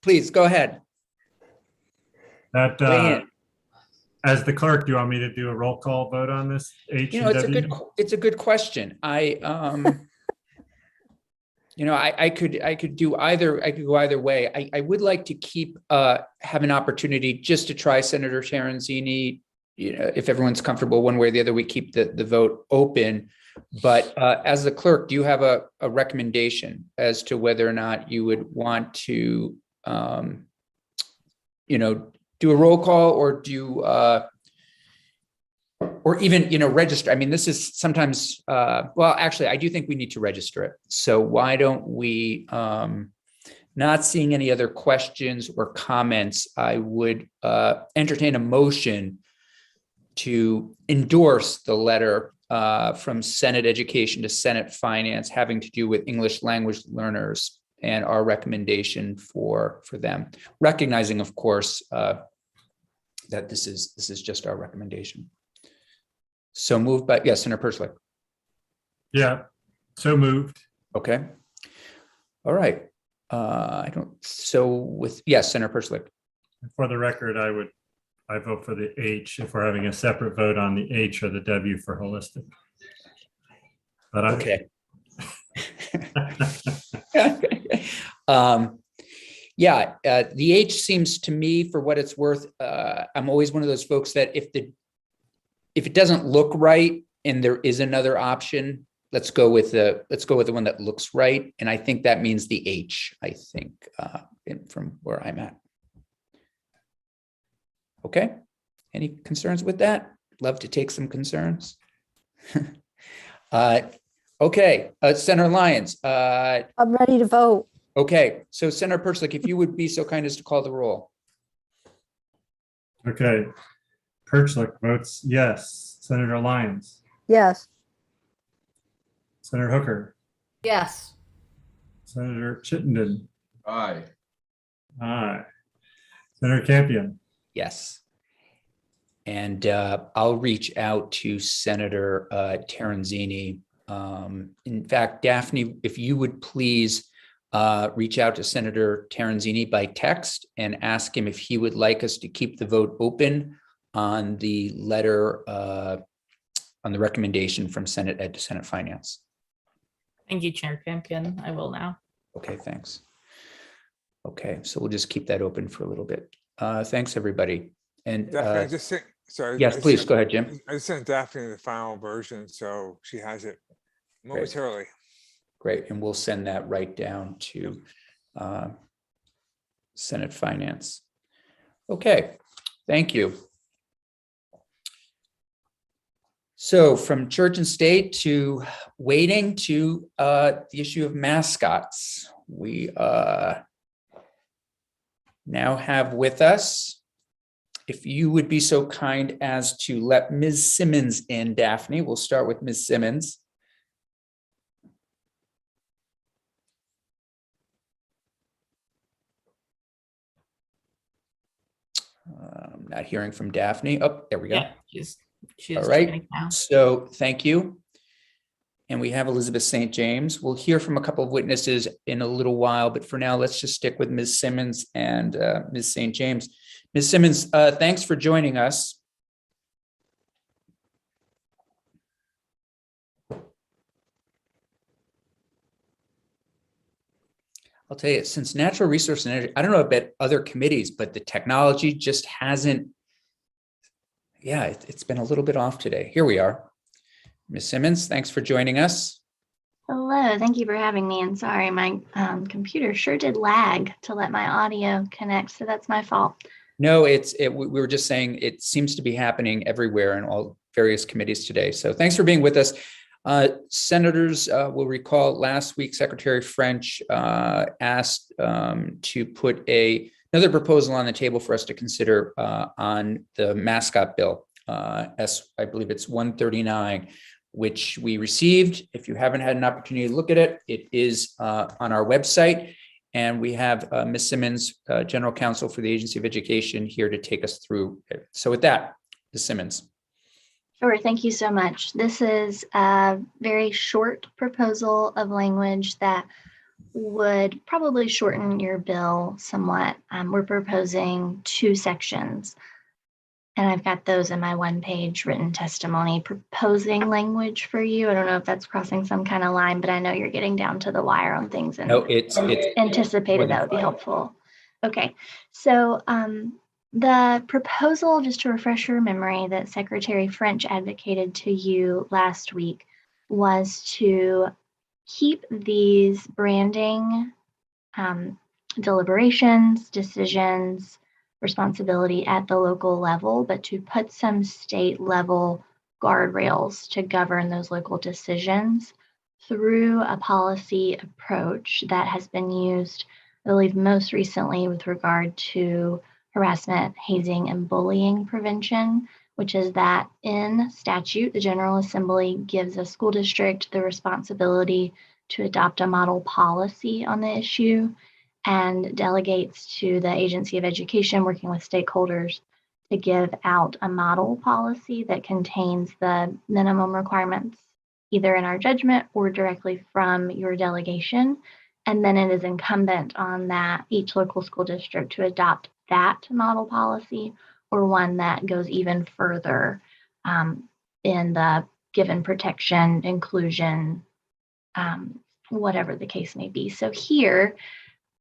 please go ahead. that, Weigh in. as the clerk, do you want me to do a roll call vote on this H You know, and it's a good, W? it's a good question. I could do either. I could go either way. I would like to keep, have an opportunity just to try Senator Terenzini. If everyone's comfortable one way or the other, we keep the vote open. But as the clerk, do you have a recommendation as to whether or not you would want to, do a roll call or do, or even, register? I mean, this is sometimes, well, actually, I do think we need to register it. So why don't we, not seeing any other questions or comments, I would entertain a motion to endorse the letter from Senate Education to Senate Finance having to do with English language learners and our recommendation for them, recognizing, of course, that this is just our recommendation. So moved by, yes, Senator Perslick. Yeah, so moved. Okay. All right. Yes, Senator Perslick. For the record, I vote for the H if we're having a separate vote on the H or the W for holistic. But Okay. The H seems to me, for what it's worth, I'm always one of those folks that if it doesn't look right and there is another option, let's go with the one that looks right. And I think that means the H, I think, from where I'm at. Okay. Any concerns with that? Love to take some concerns. Okay, Senator Lyons. I'm ready to vote. Okay, so Senator Perslick, if you would be so kind as to call the roll. Okay, Perchlik votes yes. Senator Lyons, Yes. Senator Hooker, Yes. Senator Chittenden, Aye. aye. Senator Campion, Yes. And I'll reach out to Senator Terenzini. In fact, Daphne, if you would please reach out to Senator Terenzini by text and ask him if he would like us to keep the vote open on the letter, on the recommendation from Senate Ed to Senate Finance. Thank you, Chair Campion. I will now. Okay, thanks. Okay, so we'll just keep that open for a little bit. Thanks, everybody. And Daphne, I just sent, sorry. yes, I please, sent- go ahead, Jim. I sent Daphne the final version, so she has it momentarily. Great, and we'll send that right down to Senate Finance. Okay, thank you. So from church and state to waiting to the issue of mascots, we now have with us, if you would be so kind as to let Ms. Simmons in, Daphne. We'll start with Ms. Simmons. Not hearing from Daphne. Oh, there we go. Yeah, she's All right. joining now. So thank you. And we have Elizabeth St. James. We'll hear from a couple of witnesses in a little while, but for now, let's just stick with Ms. Simmons and Ms. St. James. Ms. Simmons, thanks for joining us. I'll tell you, since natural resource and energy, I don't know about other committees, but the technology just hasn't, yeah, it's been a little bit off today. Here we are. Ms. Simmons, thanks for joining us. Hello, thank you for having me. And sorry, my computer sure did lag to let my audio connect, so that's my fault. No, we were just saying it seems to be happening everywhere in all various committees today. So thanks for being with us. Senators will recall last week, Secretary French asked to put another proposal on the table for us to consider on the mascot bill. I believe it's 139, which we received. If you haven't had an opportunity to look at it, it is on our website. And we have Ms. Simmons, General Counsel for the Agency of Education, here to take us through it. So with that, Ms. Simmons. Sure, thank you so much. This is a very short proposal of language that would probably shorten your bill somewhat. We're proposing 2 sections, and I've got those in my 1-page written testimony proposing language for you. I don't know if that's crossing some kind of line, but I know you're getting down to the wire on things and No, it's anticipated that would be helpful. Okay, so the proposal, just to refresh your memory, that Secretary French advocated to you last week was to keep these branding deliberations, decisions, responsibility at the local level, but to put some state level guardrails to govern those local decisions through a policy approach that has been used, I believe, most recently with regard to harassment, hazing, and bullying prevention, which is that in statute, the General Assembly gives a school district the responsibility to adopt a model policy on the issue and delegates to the Agency of Education, working with stakeholders, to give out a model policy that contains the minimum requirements, either in our judgment or directly from your delegation. And then it is incumbent on that each local school district to adopt that model policy or one that goes even further in the given protection, inclusion, whatever the case may be. So here,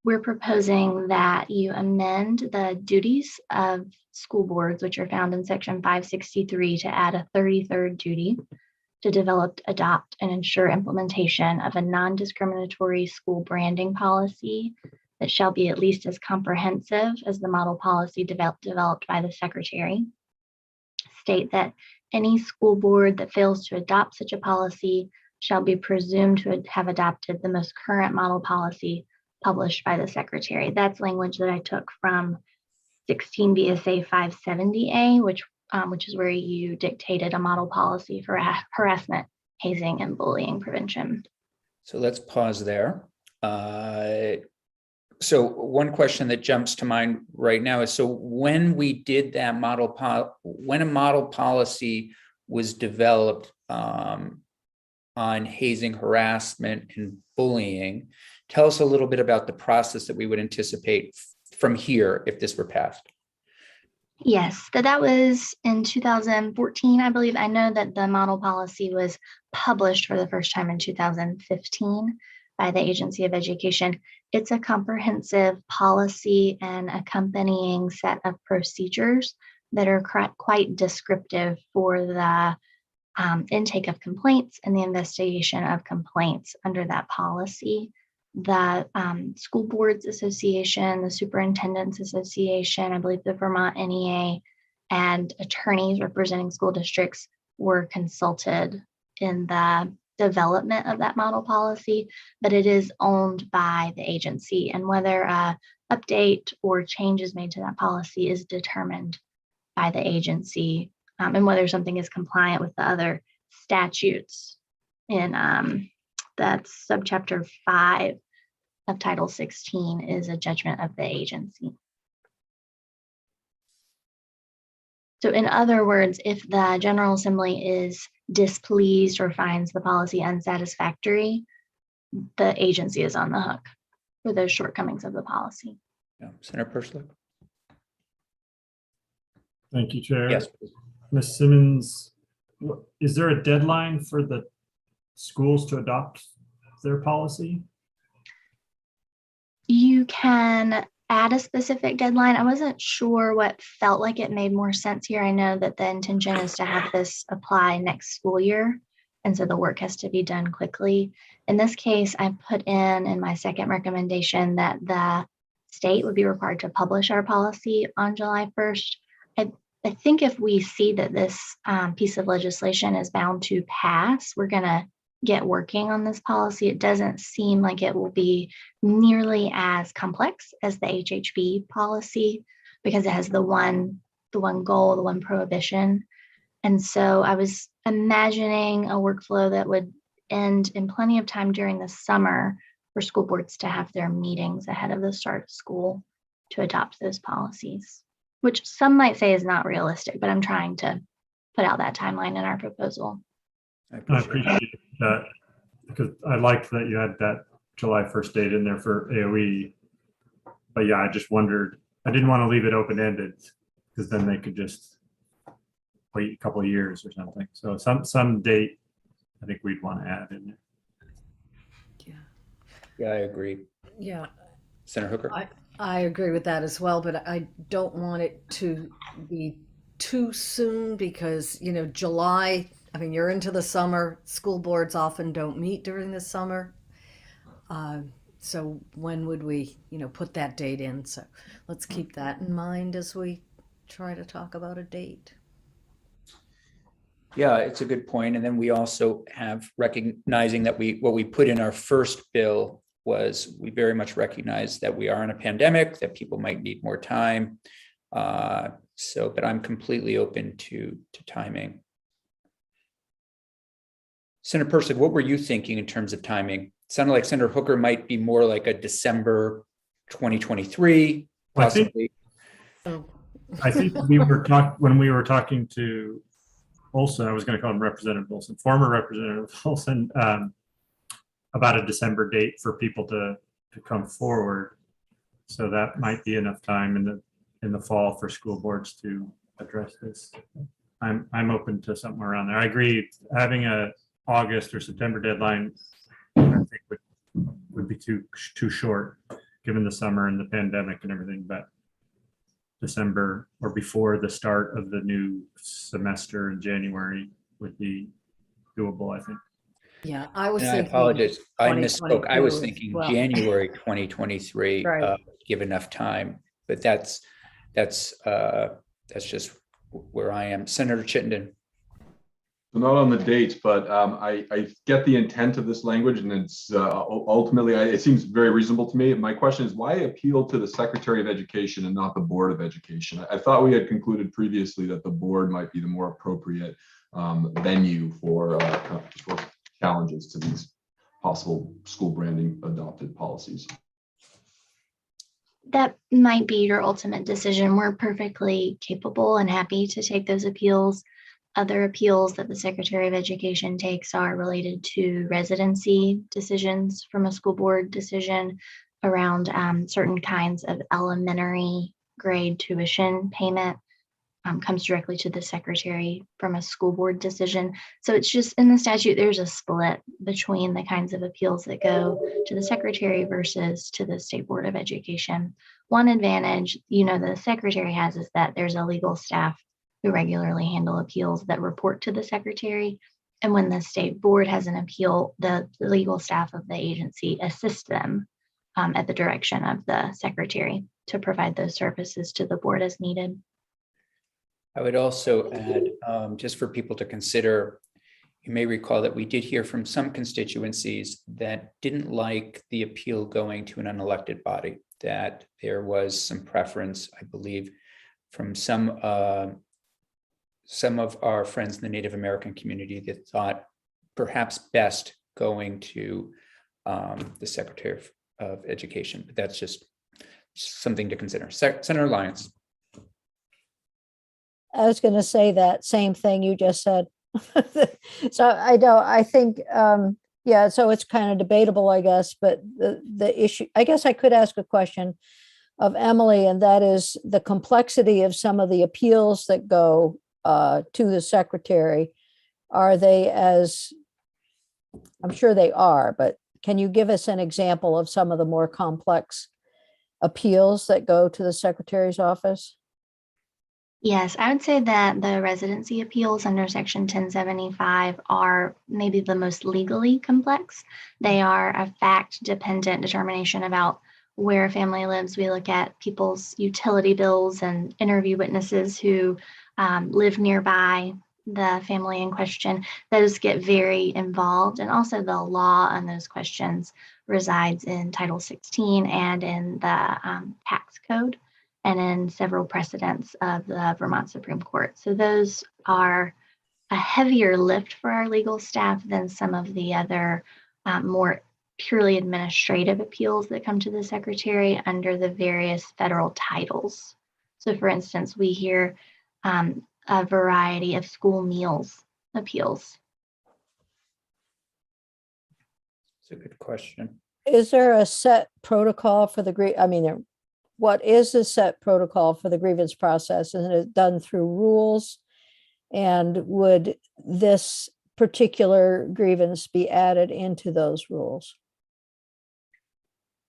we're proposing that you amend the duties of school boards, which are found in section 563, to add a 33rd duty to develop, adopt, and ensure implementation of a non-discriminatory school branding policy that shall be at least as comprehensive as the model policy developed by the secretary. State that any school board that fails to adopt such a policy shall be presumed to have adopted the most current model policy published by the secretary. That's language that I took from 16 VSA 570A, which is where you dictated a model policy for harassment, hazing, and bullying prevention. So let's pause there. So one question that jumps to mind right now is, so when we did that when a model policy was developed on hazing, harassment, and bullying, tell us a little bit about the process that we would anticipate from here if this were passed. Yes, that was in 2014, I believe. I know that the model policy was published for the first time in 2015 by the Agency of Education. It's a comprehensive policy and accompanying set of procedures that are quite descriptive for the intake of complaints and the investigation of complaints under that policy. The School Boards Association, the Superintendents Association, I believe the Vermont NEA, and attorneys representing school districts were consulted in the development of that model policy, but it is owned by the agency, and whether an update or changes made to that policy is determined by the agency, and whether something is compliant with the other statutes in that's subchapter 5 of Title 16 is a judgment of the agency. So in other words, if the General Assembly is displeased or finds the policy unsatisfactory, the agency is on the hook for those shortcomings of the policy. Yeah. Senator Perslick? Thank you, Chair. Yes. Ms. Simmons, is there a deadline for the schools to adopt their policy? You can add a specific deadline. I wasn't sure what felt like it made more sense here. I know that the intention is to have this apply next school year, and so the work has to be done quickly. In this case, I put in my second recommendation that the state would be required to publish our policy on July 1st. I think if we see that this piece of legislation is bound to pass, we're going to get working on this policy. It doesn't seem like it will be nearly as complex as the HHB policy because it has the one goal, the one prohibition. And so I was imagining a workflow that would end in plenty of time during the summer for school boards to have their meetings ahead of the start of school to adopt those policies, which some might say is not realistic, but I'm trying to put out that timeline in our proposal. I I appreciate it. appreciate that because I liked that you had that July 1st date in there for AOE. But yeah, I just wondered, I didn't want to leave it open-ended because then they could just wait a couple of years or something. So some date, I think we'd want to add in there. Yeah, I agree. Yeah, Senator Hooker? I agree with that as well, but I don't want it to be too soon because, you know, July, I mean, you're into the summer. School boards often don't meet during the summer. So when would we, you know, put that date in? So let's keep that in mind as we try to talk about a date. Yeah, it's a good point. And then we also have recognizing that what we put in our first bill was we very much recognize that we are in a pandemic, that people might need more time. But I'm completely open to timing. Senator Persig, what were you thinking in terms of timing? Sounded like Senator Hooker might be more like a December 2023, Well, possibly. I think when we were talking to Olson, I was going to call him Representative Olson, former Representative Olson, about a December date for people to come forward. So that might be enough time in the fall for school boards to address this. I'm open to something around there. I agree, having a August or September deadline, I think would be too short, given the summer and the pandemic and everything. But December or before the start of the new semester in January would be doable, I think. Yeah, I was And I thinking apologize, I misspoke. I was 2022 as thinking well. January 2023, Right. give enough time, but that's just where I am. Senator Chittenden. So not on the dates, but I get the intent of this language, and it's ultimately, it seems very reasonable to me. My question is, why appeal to the Secretary of Education and not the Board of Education? I thought we had concluded previously that the board might be the more appropriate venue for challenges to these possible school branding adopted policies. That might be your ultimate decision. We're perfectly capable and happy to take those appeals. Other appeals that the Secretary of Education takes are related to residency decisions from a school board decision around certain kinds of elementary grade tuition payment. Comes directly to the secretary from a school board decision. So it's just in the statute, there's a split between the kinds of appeals that go to the secretary versus to the State Board of Education. One advantage, you know, the secretary has is that there's a legal staff who regularly handle appeals that report to the secretary. And when the state board has an appeal, the legal staff of the agency assists them at the direction of the secretary to provide those services to the board as needed. I would also add, just for people to consider, you may recall that we did hear from some constituencies that didn't like the appeal going to an unelected body, that there was some preference, I believe, from some of our friends in the Native American community that thought perhaps best going to the Secretary of Education. But that's just something to consider. Senator Lyons. I was going to say that same thing you just said. So I think, yeah, so it's kind of debatable, I guess, but the issue, I guess I could ask a question of Emily, and that is the complexity of some of the appeals that go to the secretary. Are they as, I'm sure they are, but can you give us an example of some of the more complex appeals that go to the secretary's office? Yes, I would say that the residency appeals under Section 1075 are maybe the most legally complex. They are a fact-dependent determination about where a family lives. We look at people's utility bills and interview witnesses who live nearby the family in question. Those get very involved, and also the law on those questions resides in Title 16 and in the tax code, and in several precedents of the Vermont Supreme Court. So those are a heavier lift for our legal staff than some of the other more purely administrative appeals that come to the secretary under the various federal titles. So for instance, we hear a variety of school meals appeals. It's a good question. Is there a set protocol for what is the set protocol for the grievance process? Is it done through rules? And would this particular grievance be added into those rules?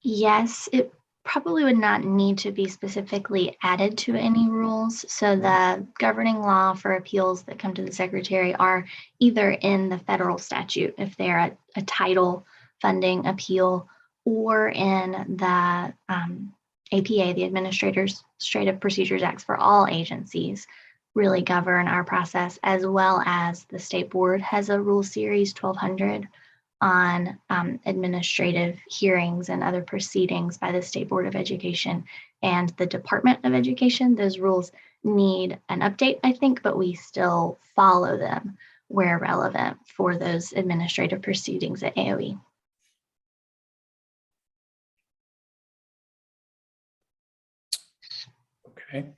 Yes, it probably would not need to be specifically added to any rules. So the governing law for appeals that come to the secretary are either in the federal statute, if they're a title funding appeal, or in the APA, the Administrative Procedures Acts for all agencies, really govern our process, as well as the state board has a rule series 1200 on administrative hearings and other proceedings by the State Board of Education and the Department of Education. Those rules need an update, I think, but we still follow them where relevant for those administrative proceedings at AOE. Okay.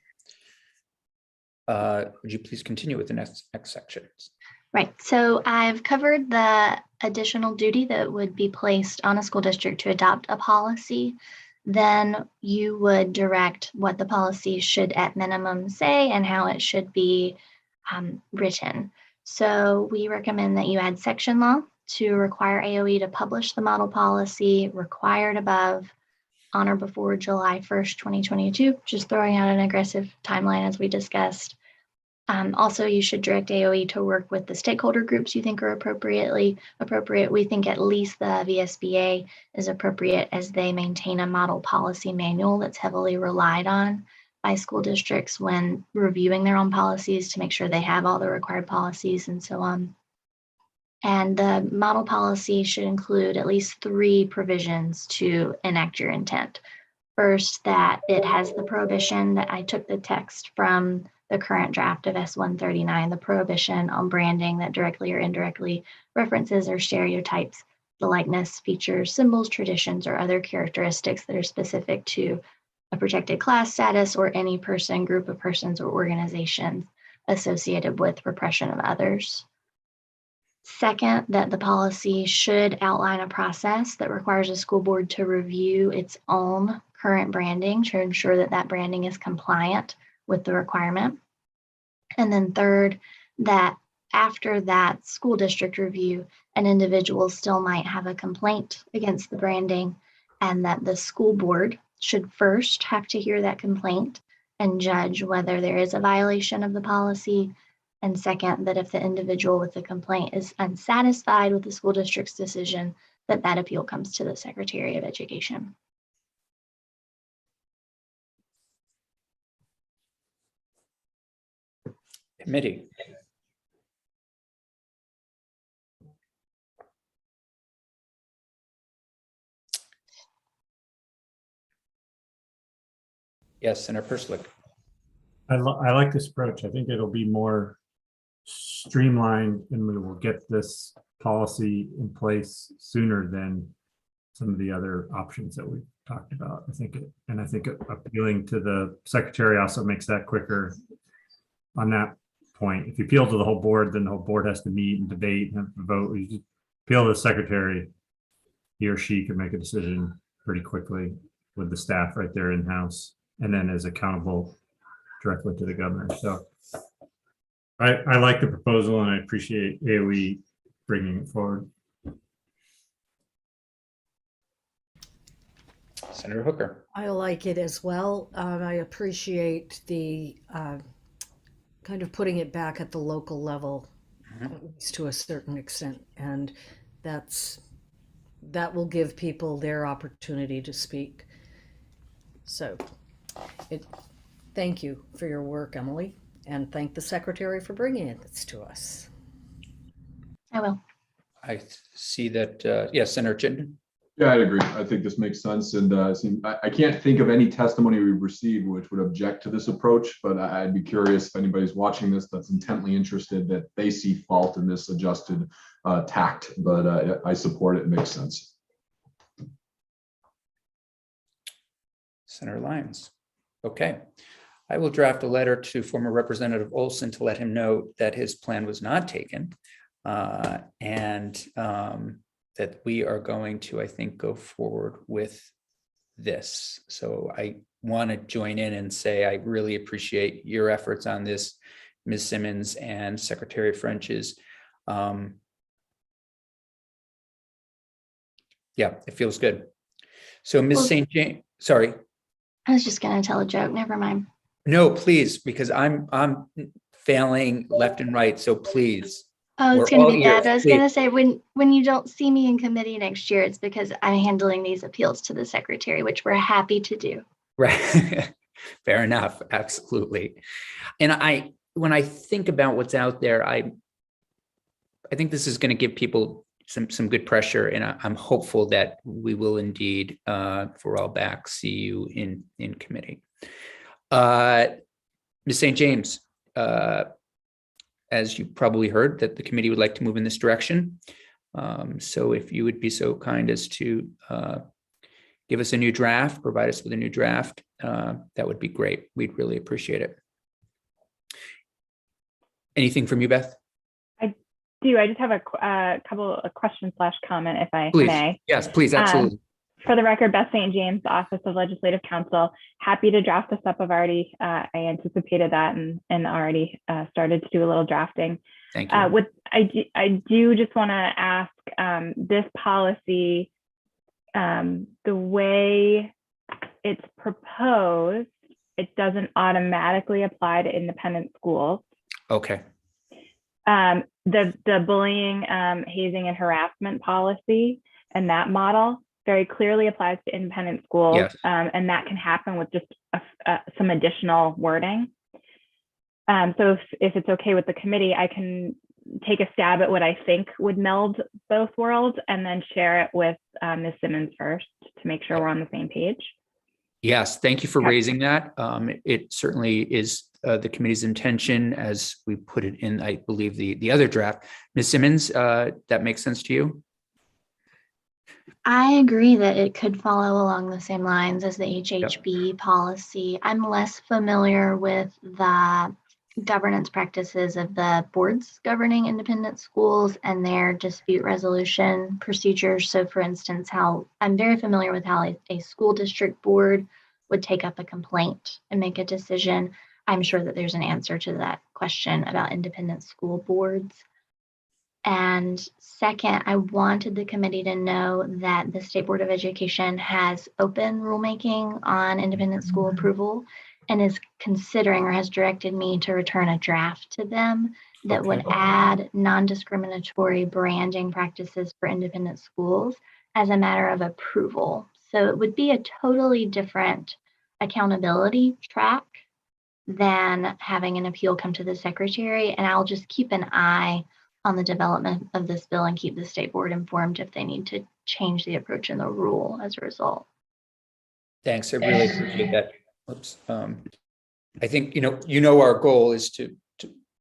Would you please continue with the next sections? Right. So I've covered the additional duty that would be placed on a school district to adopt a policy. Then you would direct what the policy should at minimum say and how it should be written. So we recommend that you add section law to require AOE to publish the model policy required above on or before July 1st, 2022, just throwing out an aggressive timeline as we discussed. Also, you should direct AOE to work with the stakeholder groups you think are appropriate. We think at least the VSBA is appropriate as they maintain a model policy manual that's heavily relied on by school districts when reviewing their own policies to make sure they have all the required policies and so on. And the model policy should include at least 3 provisions to enact your intent. First, that it has the prohibition that I took the text from the current draft of S139, the prohibition on branding that directly or indirectly references or stereotypes the likeness, features, symbols, traditions, or other characteristics that are specific to a protected class status or any person, group of persons, or organizations associated with repression of others. Second, that the policy should outline a process that requires a school board to review its own current branding to ensure that that branding is compliant with the requirement. And then third, that after that school district review, an individual still might have a complaint against the branding, and that the school board should first have to hear that complaint and judge whether there is a violation of the policy. And second, that if the individual with the complaint is unsatisfied with the school district's decision, that appeal comes to the Secretary of Education. Committee. Yes, Senator Perslick. I like this approach. I think it'll be more streamlined and we will get this policy in place sooner than some of the other options that we've talked about. I think appealing to the secretary also makes that quicker on that point. If you appeal to the whole board, then the whole board has to meet and debate and vote. You just appeal to the secretary, he or she can make a decision pretty quickly with the staff right there in-house, and then is accountable directly to the governor. So I like the proposal and I appreciate AOE bringing it forward. Senator Hooker. I like it as well. I appreciate the kind of putting it back at the local level, at least to a certain extent, and that will give people their opportunity to speak. So, thank you for your work, Emily, and thank the secretary for bringing it to us. I will. I see that. Yes, Senator Chittenden. Yeah, I'd agree. I think this makes sense. And I can't think of any testimony we've received which would object to this approach, but I'd be curious if anybody's watching this that's intently interested that they see fault in this adjusted tact, but I support it. It makes sense. Senator Lyons. Okay. I will draft a letter to former Representative Olson to let him know that his plan was not taken. And that we are going to, I think, go forward with this. So I want to join in and say, I really appreciate your efforts on this, Ms. Simmons and Secretary French's. Yeah, it feels good. So Ms. Well- St. James, sorry. I was just going to tell a joke. Never mind. No, please, because I'm failing left and right. So please. Oh, We're it's going to all be bad. ears, I was going to please. say when you don't see me in committee next year, it's because I'm handling these appeals to the secretary, which we're happy to do. Right. Fair enough. Absolutely. And when I think about what's out there, I think this is going to give people some good pressure, and I'm hopeful that we will indeed, for all back, see you in committee. Ms. St. James, as you probably heard, that the committee would like to move in this direction. So if you would be so kind as to give us a new draft, provide us with a new draft, that would be great. We'd really appreciate it. Anything from you, Beth? I just have a couple of questions / comment, if I Please. may. Yes, please, absolutely. For the record, Beth St. James, Office of Legislative Counsel, happy to draft this up. I've already, I anticipated that and already started to do a little drafting. Thank you. I do just want to ask, this policy, the way it's proposed, it doesn't automatically apply to independent schools. Okay. The bullying, hazing, and harassment policy and that model very clearly applies to independent schools. Yes. And that can happen with just some additional wording. So if it's okay with the committee, I can take a stab at what I think would meld both worlds and then share it with Ms. Simmons first to make sure we're on the same page. Yes, thank you for Okay. raising that. It certainly is the committee's intention, as we put it in, I believe, the other draft. Ms. Simmons, that makes sense to you? I agree that it could follow along the same lines as the HHB policy. I'm less familiar with the governance practices of the boards governing independent schools and their dispute resolution procedures. So for instance, I'm very familiar with how a school district board would take up a complaint and make a decision. I'm sure that there's an answer to that question about independent school boards. And second, I wanted the committee to know that the State Board of Education has open rulemaking on independent school approval and is considering or has directed me to return a draft to them that would add non-discriminatory branding practices for independent schools as a matter of approval. So it would be a totally different accountability track than having an appeal come to the secretary. And I'll just keep an eye on the development of this bill and keep the state board informed if they need to change the approach in the rule as a result. Thanks, I really appreciate that. Oops. I think, our goal is to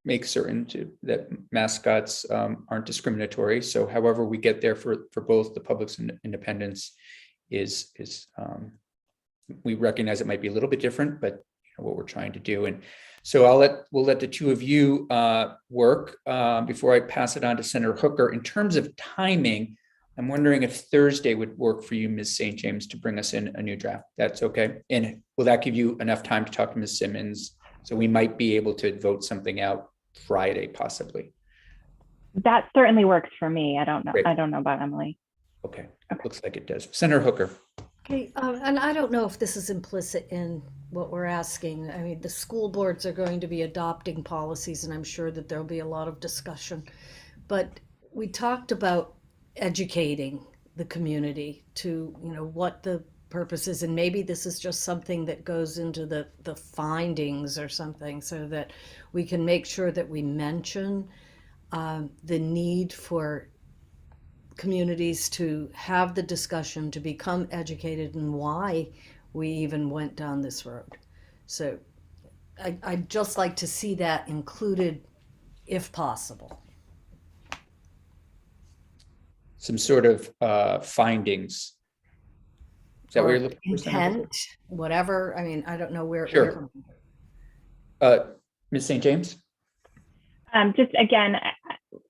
make certain that mascots aren't discriminatory. So however we get there for both the public's and independence is we recognize it might be a little bit different, but what we're trying to do. And so we'll let the two of you work before I pass it on to Senator Hooker. In terms of timing, I'm wondering if Thursday would work for you, Ms. St. James, to bring us in a new draft. That's okay. And will that give you enough time to talk to Ms. Simmons? So we might be able to vote something out Friday, possibly. That certainly works for me. I don't know. Great. I don't know about Emily. Okay, looks like it does. Senator Hooker. Okay, and I don't know if this is implicit in what we're asking. I mean, the school boards are going to be adopting policies, and I'm sure that there'll be a lot of discussion. But we talked about educating the community to, what the purpose is, and maybe this is just something that goes into the findings or something, so that we can make sure that we mention the need for communities to have the discussion, to become educated, and why we even went down this road. So I'd just like to see that included if possible. Some sort of findings. Is that what Or you're looking for, Senator Hooker? intent, whatever. I mean, I don't know where. Sure. Ms. St. James? Just again,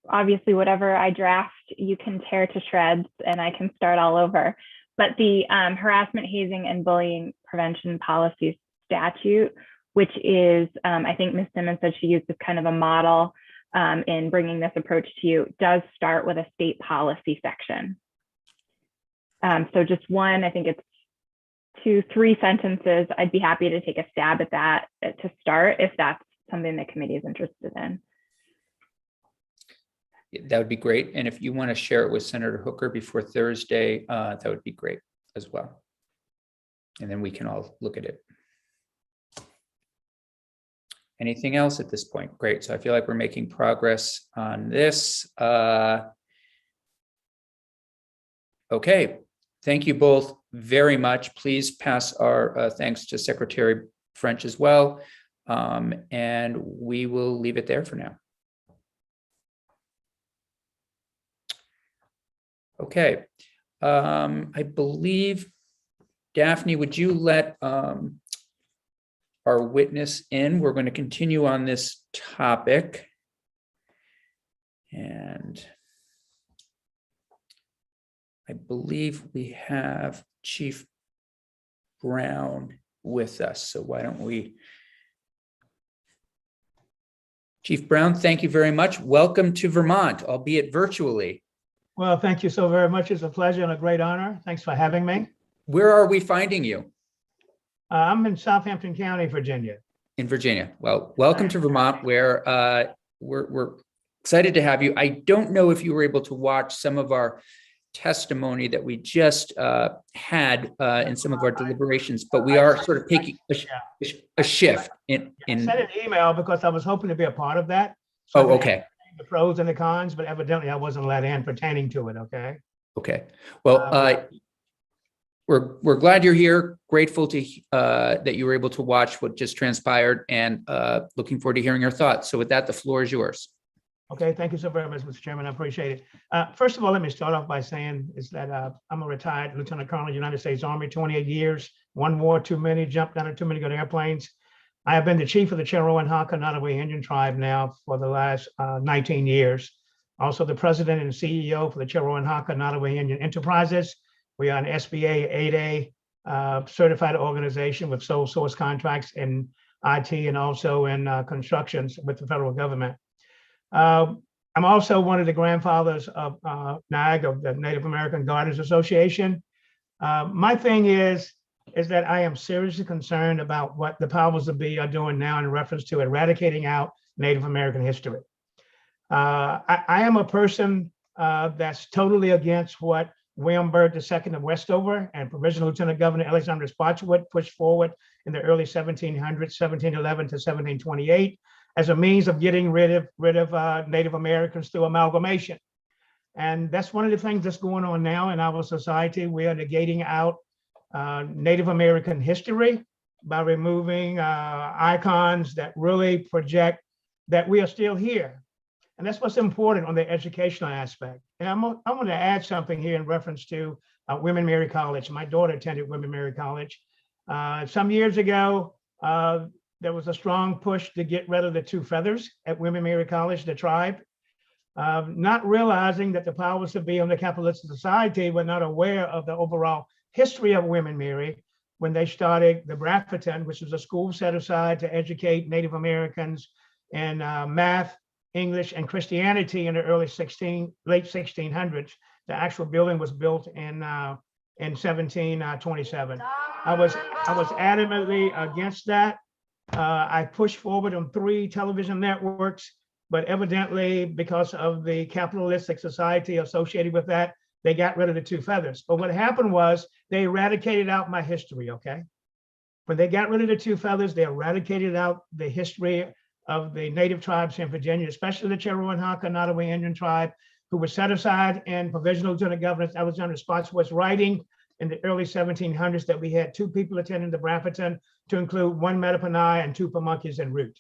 obviously, whatever I draft, you can tear to shreds and I can start all over. But the harassment, hazing, and bullying prevention policies statute, which is, I think Ms. Simmons said she used as kind of a model in bringing this approach to you, does start with a state policy section. So just one, I think it's 2-3 sentences. I'd be happy to take a stab at that to start if that's something the committee is interested in. That would be great. And if you want to share it with Senator Hooker before Thursday, that would be great as well. And then we can all look at it. Anything else at this point? Great. So I feel like we're making progress on this. Okay. Thank you both very much. Please pass our thanks to Secretary French as well. And we will leave it there for now. Okay. I believe, Daphne, would you let our witness in? We're going to continue on this topic. And I believe we have Chief Brown with us. So why don't we? Chief Brown, thank you very much. Welcome to Vermont, albeit virtually. Well, thank you so very much. It's a pleasure and a great honor. Thanks for having me. Where are we finding you? I'm in Southampton County, Virginia. In Virginia. Well, welcome to Vermont, where we're excited to have you. I don't know if you were able to watch some of our testimony that we just had in some of our deliberations, but we are sort of taking a shift in. I sent an email because I was hoping to be a part of that. So Oh, okay. The pros and the cons, but evidently I wasn't let in pertaining to it. Okay. Okay. Well, we're glad you're here. Grateful to that you were able to watch what just transpired, and looking forward to hearing your thoughts. So with that, the floor is yours. Okay, thank you so very much, Mr. Chairman. I appreciate it. First of all, let me start off by saying is that I'm a retired Lieutenant Colonel, United States Army, 28 years, one war too many, jumped down of too many good airplanes. I have been the chief of the Rappahannock Tribe Tribe now for the last 19 years. Also the president and CEO for the Rappahannock Indian Enterprises. We are an SBA 8A certified organization with sole source contracts in IT and also in constructions with the federal government. I'm also one of the grandfathers of NAG, of the Native American Gardeners Association. My thing is that I am seriously concerned about what the powers that be are doing now in reference to eradicating out Native American history. I am a person that's totally against what William Byrd II of Westover and Provisional Lieutenant Governor Alexander Spotswood pushed forward in the early 1700s, 1711 to 1728, as a means of getting rid of Native Americans through amalgamation. And that's one of the things that's going on now in our society. We are negating out Native American history by removing icons that really project that we are still here. And that's what's important on the educational aspect. And I'm going to add something here in reference to Women Mary College. My daughter attended Women Mary College. Some years ago, there was a strong push to get rid of the 2 feathers at Women Mary College, the tribe, not realizing that the powers that be on the capitalistic society were not aware of the overall history of Women Mary when they started the Brafferton, which was a school set aside to educate Native Americans in math, English, and Christianity in the late 1600s. The actual building was built in 1727. I was adamantly against that. I pushed forward on 3 television networks, but evidently because of the capitalistic society associated with that, they got rid of the 2 feathers. But what happened was they eradicated out my history, okay? When they got rid of the 2 feathers, they eradicated out the history of the native tribes in Virginia, especially the Rappahannock Indian Tribe, who was set aside in Provisional Lieutenant Governor Alexander Spotswood's writing in the early 1700s that we had 2 people attending the Brafferton, to include 1 Mattaponi and 2 Pamunkeys en route.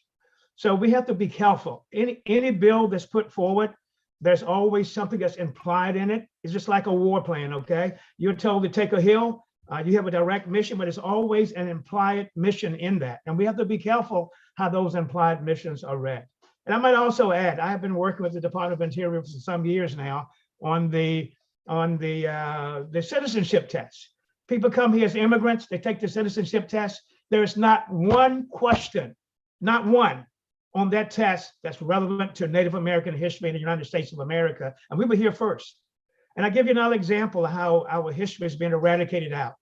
So we have to be careful. Any bill that's put forward, there's always something that's implied in it. It's just like a war plan, okay? You're told to take a hill, You have a direct mission, but it's always an implied mission in that. And we have to be careful how those implied missions are read. And I might also add, I have been working with the Department of Interior for some years now on the citizenship test. People come here as immigrants, they take the citizenship test. There's not one question, not one, on that test that's relevant to Native American history in the United States of America. And we were here first. And I give you another example of how our history has been eradicated out.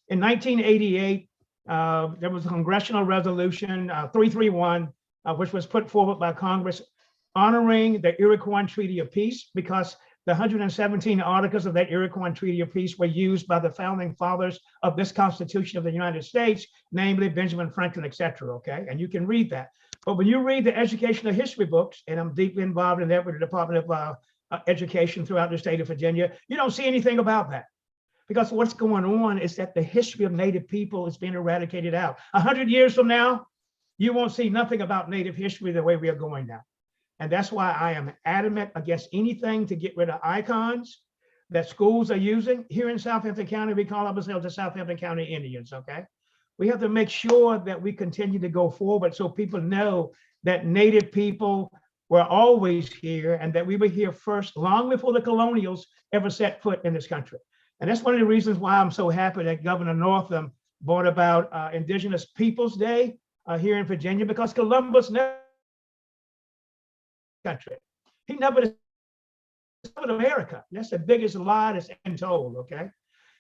In 1988, there was a congressional resolution 331, which was put forward by Congress honoring the Iroquois Treaty of Peace, because the 117 articles of that Iroquois Treaty of Peace were used by the founding fathers of this Constitution of the United States, namely Benjamin Franklin, et cetera, okay? And you can read that. But when you read the educational history books, and I'm deeply involved in that with the Department of Education throughout the state of Virginia, you don't see anything about that. Because what's going on is that the history of Native people is being eradicated out. 100 years from now, you won't see nothing about Native history the way we are going now. And that's why I am adamant against anything to get rid of icons that schools are using. Here in Southampton County, we call ourselves the Southampton County Indians, okay? We have to make sure that we continue to go forward so people know that Native people were always here and that we were here first, long before the colonials ever set foot in this country. And that's one of the reasons why I'm so happy that Governor Northam brought about Indigenous Peoples Day here in Virginia, because Columbus never country. He never discovered America. That's the biggest lie that's been told, okay?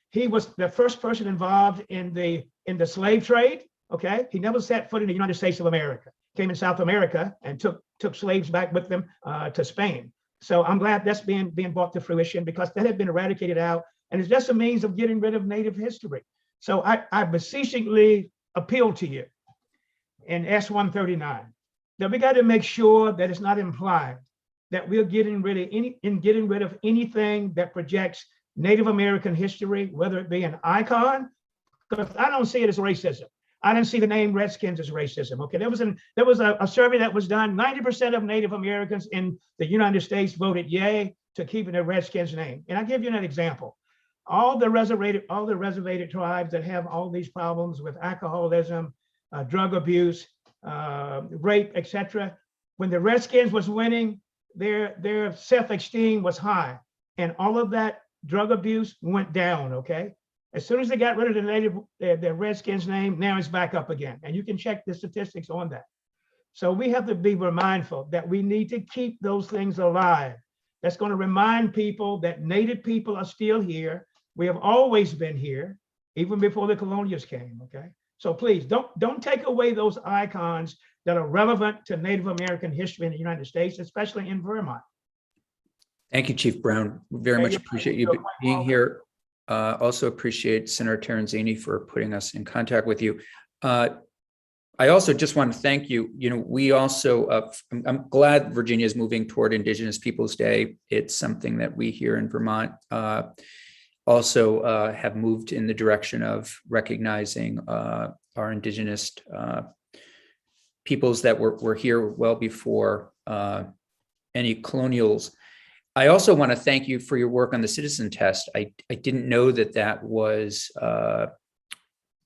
He was the first person involved in the slave trade, okay? He never set foot in the United States of America. Came in South America and took slaves back with them to Spain. So I'm glad that's being brought to fruition, because that had been eradicated out, and it's just a means of getting rid of Native history. So I beseechingly appeal to you in S-139 that we got to make sure that it's not implied that we're getting rid of anything that projects Native American history, whether it be an icon, because I don't see it as racism. I didn't see the name Redskins as racism. Okay, there was a survey that was done. 90% of Native Americans in the United States voted yay to keeping the Redskins name. And I'll give you an example. All the reservated tribes that have all these problems with alcoholism, drug abuse, rape, etc. When the Redskins was winning, their self-esteem was high, and all of that drug abuse went down. Okay, as soon as they got rid of the Redskins name, now it's back up again, and you can check the statistics on that. So we have to be mindful that we need to keep those things alive. That's going to remind people that Native people are still here. We have always been here, even before the colonials came. Okay. So please don't take away those icons that are relevant to Native American history in the United States, especially in Vermont. Thank you, Chief Brown. Very much appreciate you being here. Also appreciate Senator Terenzini for putting us in contact with you. I also just want to thank you. You know, we also, I'm glad Virginia is moving toward Indigenous Peoples Day. It's something that we here in Vermont also have moved in the direction of recognizing our Indigenous peoples that were here well before any colonials. I also want to thank you for your work on the citizen test. I didn't know that was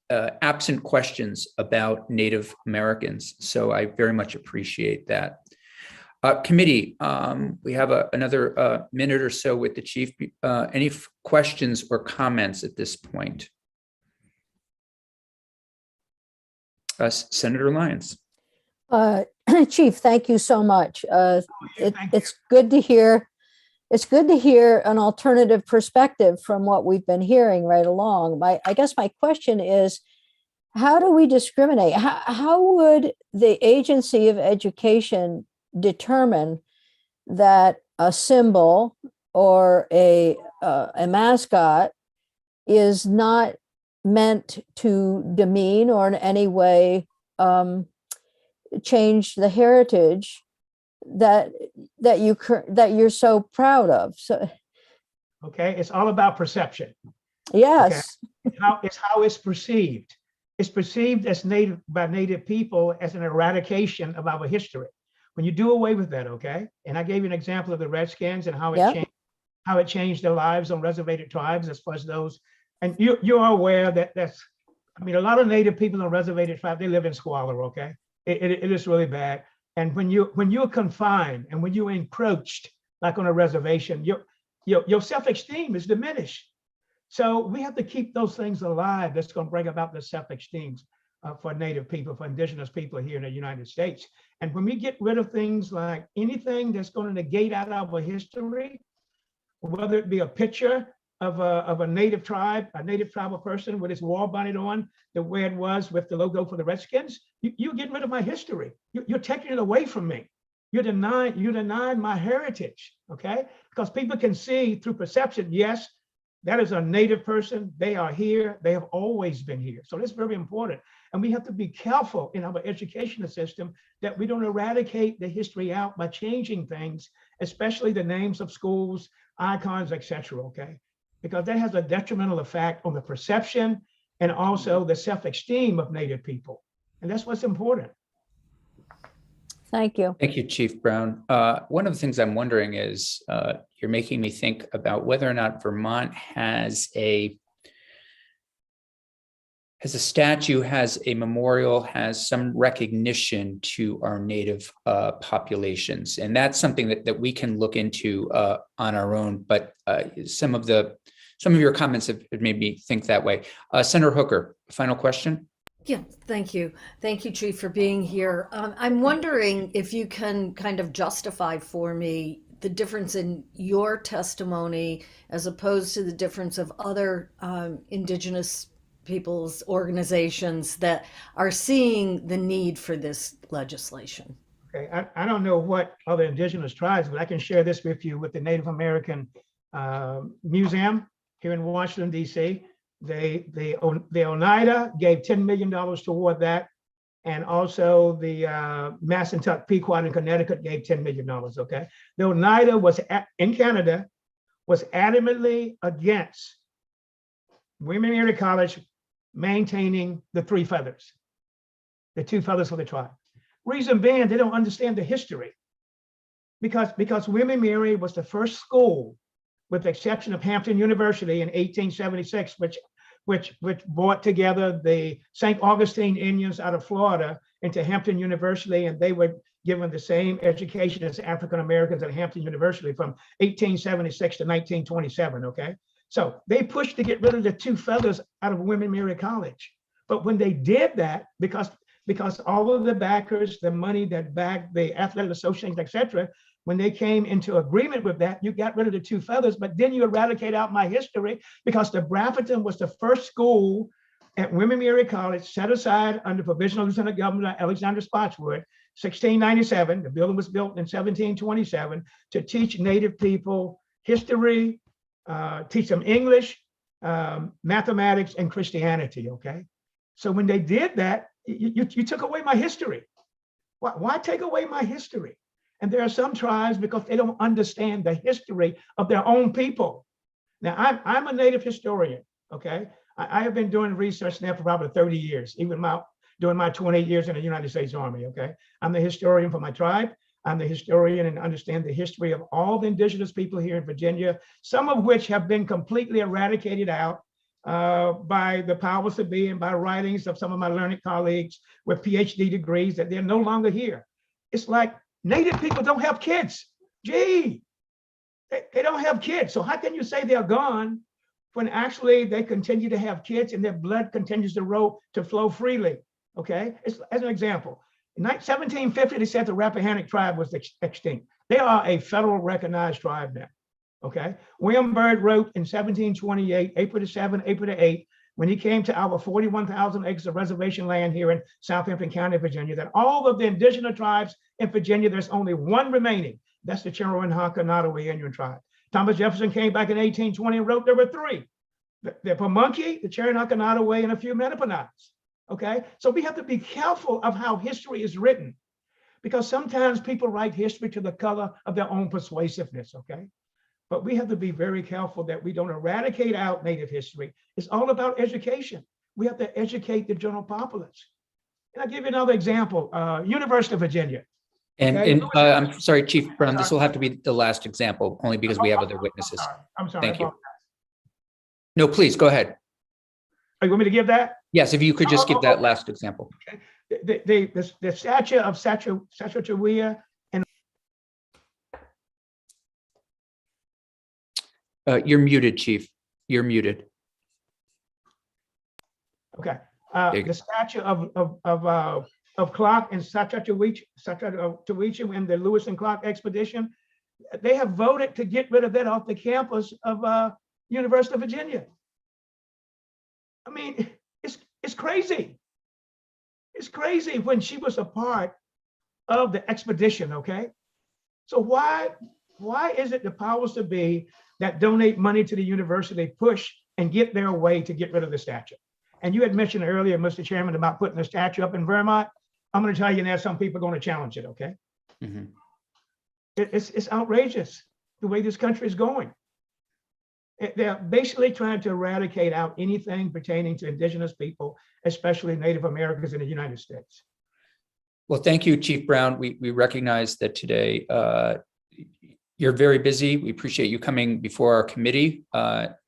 absent questions about Native Americans, so I very much appreciate that. Committee, we have another minute or so with the chief. Any questions or comments at this point? Senator Lyons. Chief, thank you so much. It's good to hear. It's good to hear an alternative perspective from what we've been hearing right along. I guess my question is, how do we discriminate? How would the Agency of Education determine that a symbol or a mascot is not meant to demean or in any way change the heritage that you're so proud of? So, okay, it's all about perception. Yes. Okay? It's how it's perceived. It's perceived as by Native people as an eradication of our history. When you do away with that, okay, and I gave you an example of the Redskins and how it changed their lives on reservated tribes as far as those And you are aware that I mean, a lot of Native people in reservation tribe, they live in squalor, okay? It is really bad. And when you're confined and when you're encroached, like on a reservation, your self-esteem is diminished. So we have to keep those things alive. That's going to bring about the self-esteem for Native people, for indigenous people here in the United States. And when we get rid of things like anything that's going to negate out our history, whether it be a picture of a native tribe, a native tribal person with his war bonnet on, the way it was with the logo for the Redskins, you're getting rid of my history. You're taking it away from me. You're denying my heritage, okay? Because people can see through perception, yes, that is a native person. They are here. They have always been here. So that's very important. And we have to be careful in our educational system that we don't eradicate the history out by changing things, especially the names of schools, icons, etc. Okay? Because that has a detrimental effect on the perception and also the self-esteem of Native people. And that's what's important. Thank you. Thank you, Chief Brown. One of the things I'm wondering is you're making me think about whether or not Vermont has a statue, has a memorial, has some recognition to our Native populations. And that's something that we can look into on our own. But some of your comments have made me think that way. Senator Hooker, final question. Yeah, thank you. Thank you, Chief, for being here. I'm wondering if you can kind of justify for me the difference in your testimony as opposed to the difference of other Indigenous people's organizations that are seeing the need for this legislation. Okay, I don't know what other Indigenous tribes, but I can share this with you with the Native American Museum here in Washington, D.C. The Oneida gave $10 million toward that. And also the Massanutten, Pequot in Connecticut gave $10 million, okay? The Oneida in Canada was adamantly against William and Mary College maintaining the 3 feathers, the 2 feathers for the tribe. Reason being, they don't understand the history. Because William and Mary was the first school, with the exception of Hampton University in 1876, which brought together the St. Augustine Indians out of Florida into Hampton University, and they were given the same education as African Americans at Hampton University from 1876 to 1927, okay? So they pushed to get rid of the 2 feathers out of William and Mary College. But when they did that, because all of the backers, the money that backed the athletic associations, etc., when they came into agreement with that, you got rid of the 2 feathers, but then you eradicate out my history because the Braffington was the first school at William and Mary College set aside under provisional Lieutenant Governor Alexander Spotswood, 1697. The building was built in 1727 to teach Native people history, teach them English, mathematics, and Christianity, okay? So when they did that, you took away my history. Why take away my history? And there are some tribes because they don't understand the history of their own people. Now, I'm a Native historian, okay? I have been doing research now for probably 30 years, even during my 28 years in the United States Army, okay? I'm the historian for my tribe. I'm the historian and understand the history of all the indigenous people here in Virginia, some of which have been completely eradicated out by the powers that be and by writings of some of my learned colleagues with PhD degrees that they're no longer here. It's like Native people don't have kids. Gee, they don't have kids. So how can you say they're gone when actually they continue to have kids and their blood continues to flow freely, okay? As an example, in 1750, they said the Rappahannock Tribe was extinct. They are a federal recognized tribe now, okay? William Byrd wrote in 1728, April the 7th, April the 8th, when he came to our 41,000 acres of reservation land here in Southampton County, Virginia, that all of the indigenous tribes in Virginia, there's only one remaining. That's the Cherokee Nottoway Indian tribe. Thomas Jefferson came back in 1820 and wrote there were 3. The Pamunkey, the Cherokee Nottoway, and a few Metapanaks, okay? So we have to be careful of how history is written because sometimes people write history to the color of their own persuasiveness, okay? But we have to be very careful that we don't eradicate out Native history. It's all about education. We have to educate the general populace. And I'll give you another example, University of Virginia. And, Okay, I'm sorry, Chief Brown, this will have to be the last example, only because we have other witnesses. I'm sorry. Thank you. No, please, go ahead. you want me to give that? Yes, if you could just give that last example. The statue of Sacagawea. You're muted, Chief. You're muted. Okay. There you go. The statue of Clark and Sacagawea in the Lewis and Clark expedition, they have voted to get rid of that off the campus of University of Virginia. I mean, it's crazy. It's crazy when she was a part of the expedition, okay? So why is it the powers to be that donate money to the university push and get their way to get rid of the statue? And you had mentioned earlier, Mr. Chairman, about putting the statue up in Vermont. I'm going to tell you now, some people are going to challenge it, okay? Mhm. It's outrageous the way this country is going. They're basically trying to eradicate out anything pertaining to indigenous people, especially Native Americans in the United States. Well, thank you, Chief Brown. We recognize that today you're very busy. We appreciate you coming before our committee.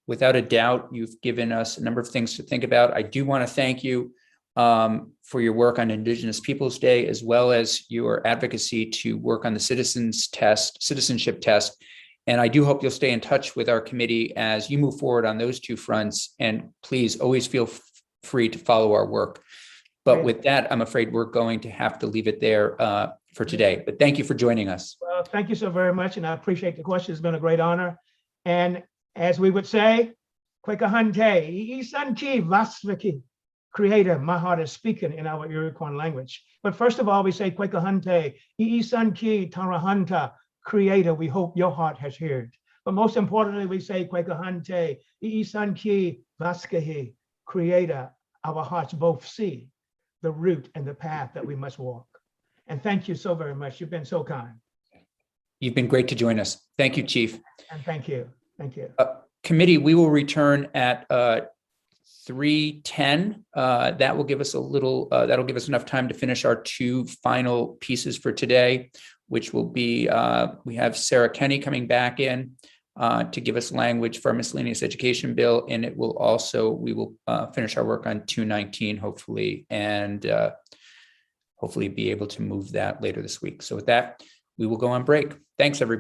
Without a doubt, you've given us a number of things to think about. I do want to thank you for your work on Indigenous Peoples Day, as well as your advocacy to work on the citizenship test. And I do hope you'll stay in touch with our committee as you move forward on those two fronts. And please always feel free to follow our work. But with that, I'm afraid we're going to have to leave it there for today. But thank you for joining us. Well, thank you so very much. And I appreciate the question. It's been a great honor. And as we would say, Kwekahante, Isanki Vasviki, Creator, my heart is speaking in our Iroquois language. But first of all, we say Kwekahante, Isanki Tarahanta, Creator, we hope your heart has heard. But most importantly, we say Kwekahante, Isanki Vaskahi, Creator, our hearts both see the route and the path that we must walk. And thank you so very much. You've been so kind. You've been great to join us. Thank you, Chief. And thank you. Thank you. Committee, we will return at 3:10. That will give us that'll give us enough time to finish our two final pieces for today, which will be, we have Sarah Kenny coming back in to give us language for our miscellaneous education bill. And it will also, we will finish our work on 219, hopefully, and hopefully be able to move that later this week. So with that, we will go on break. Thanks, everybody.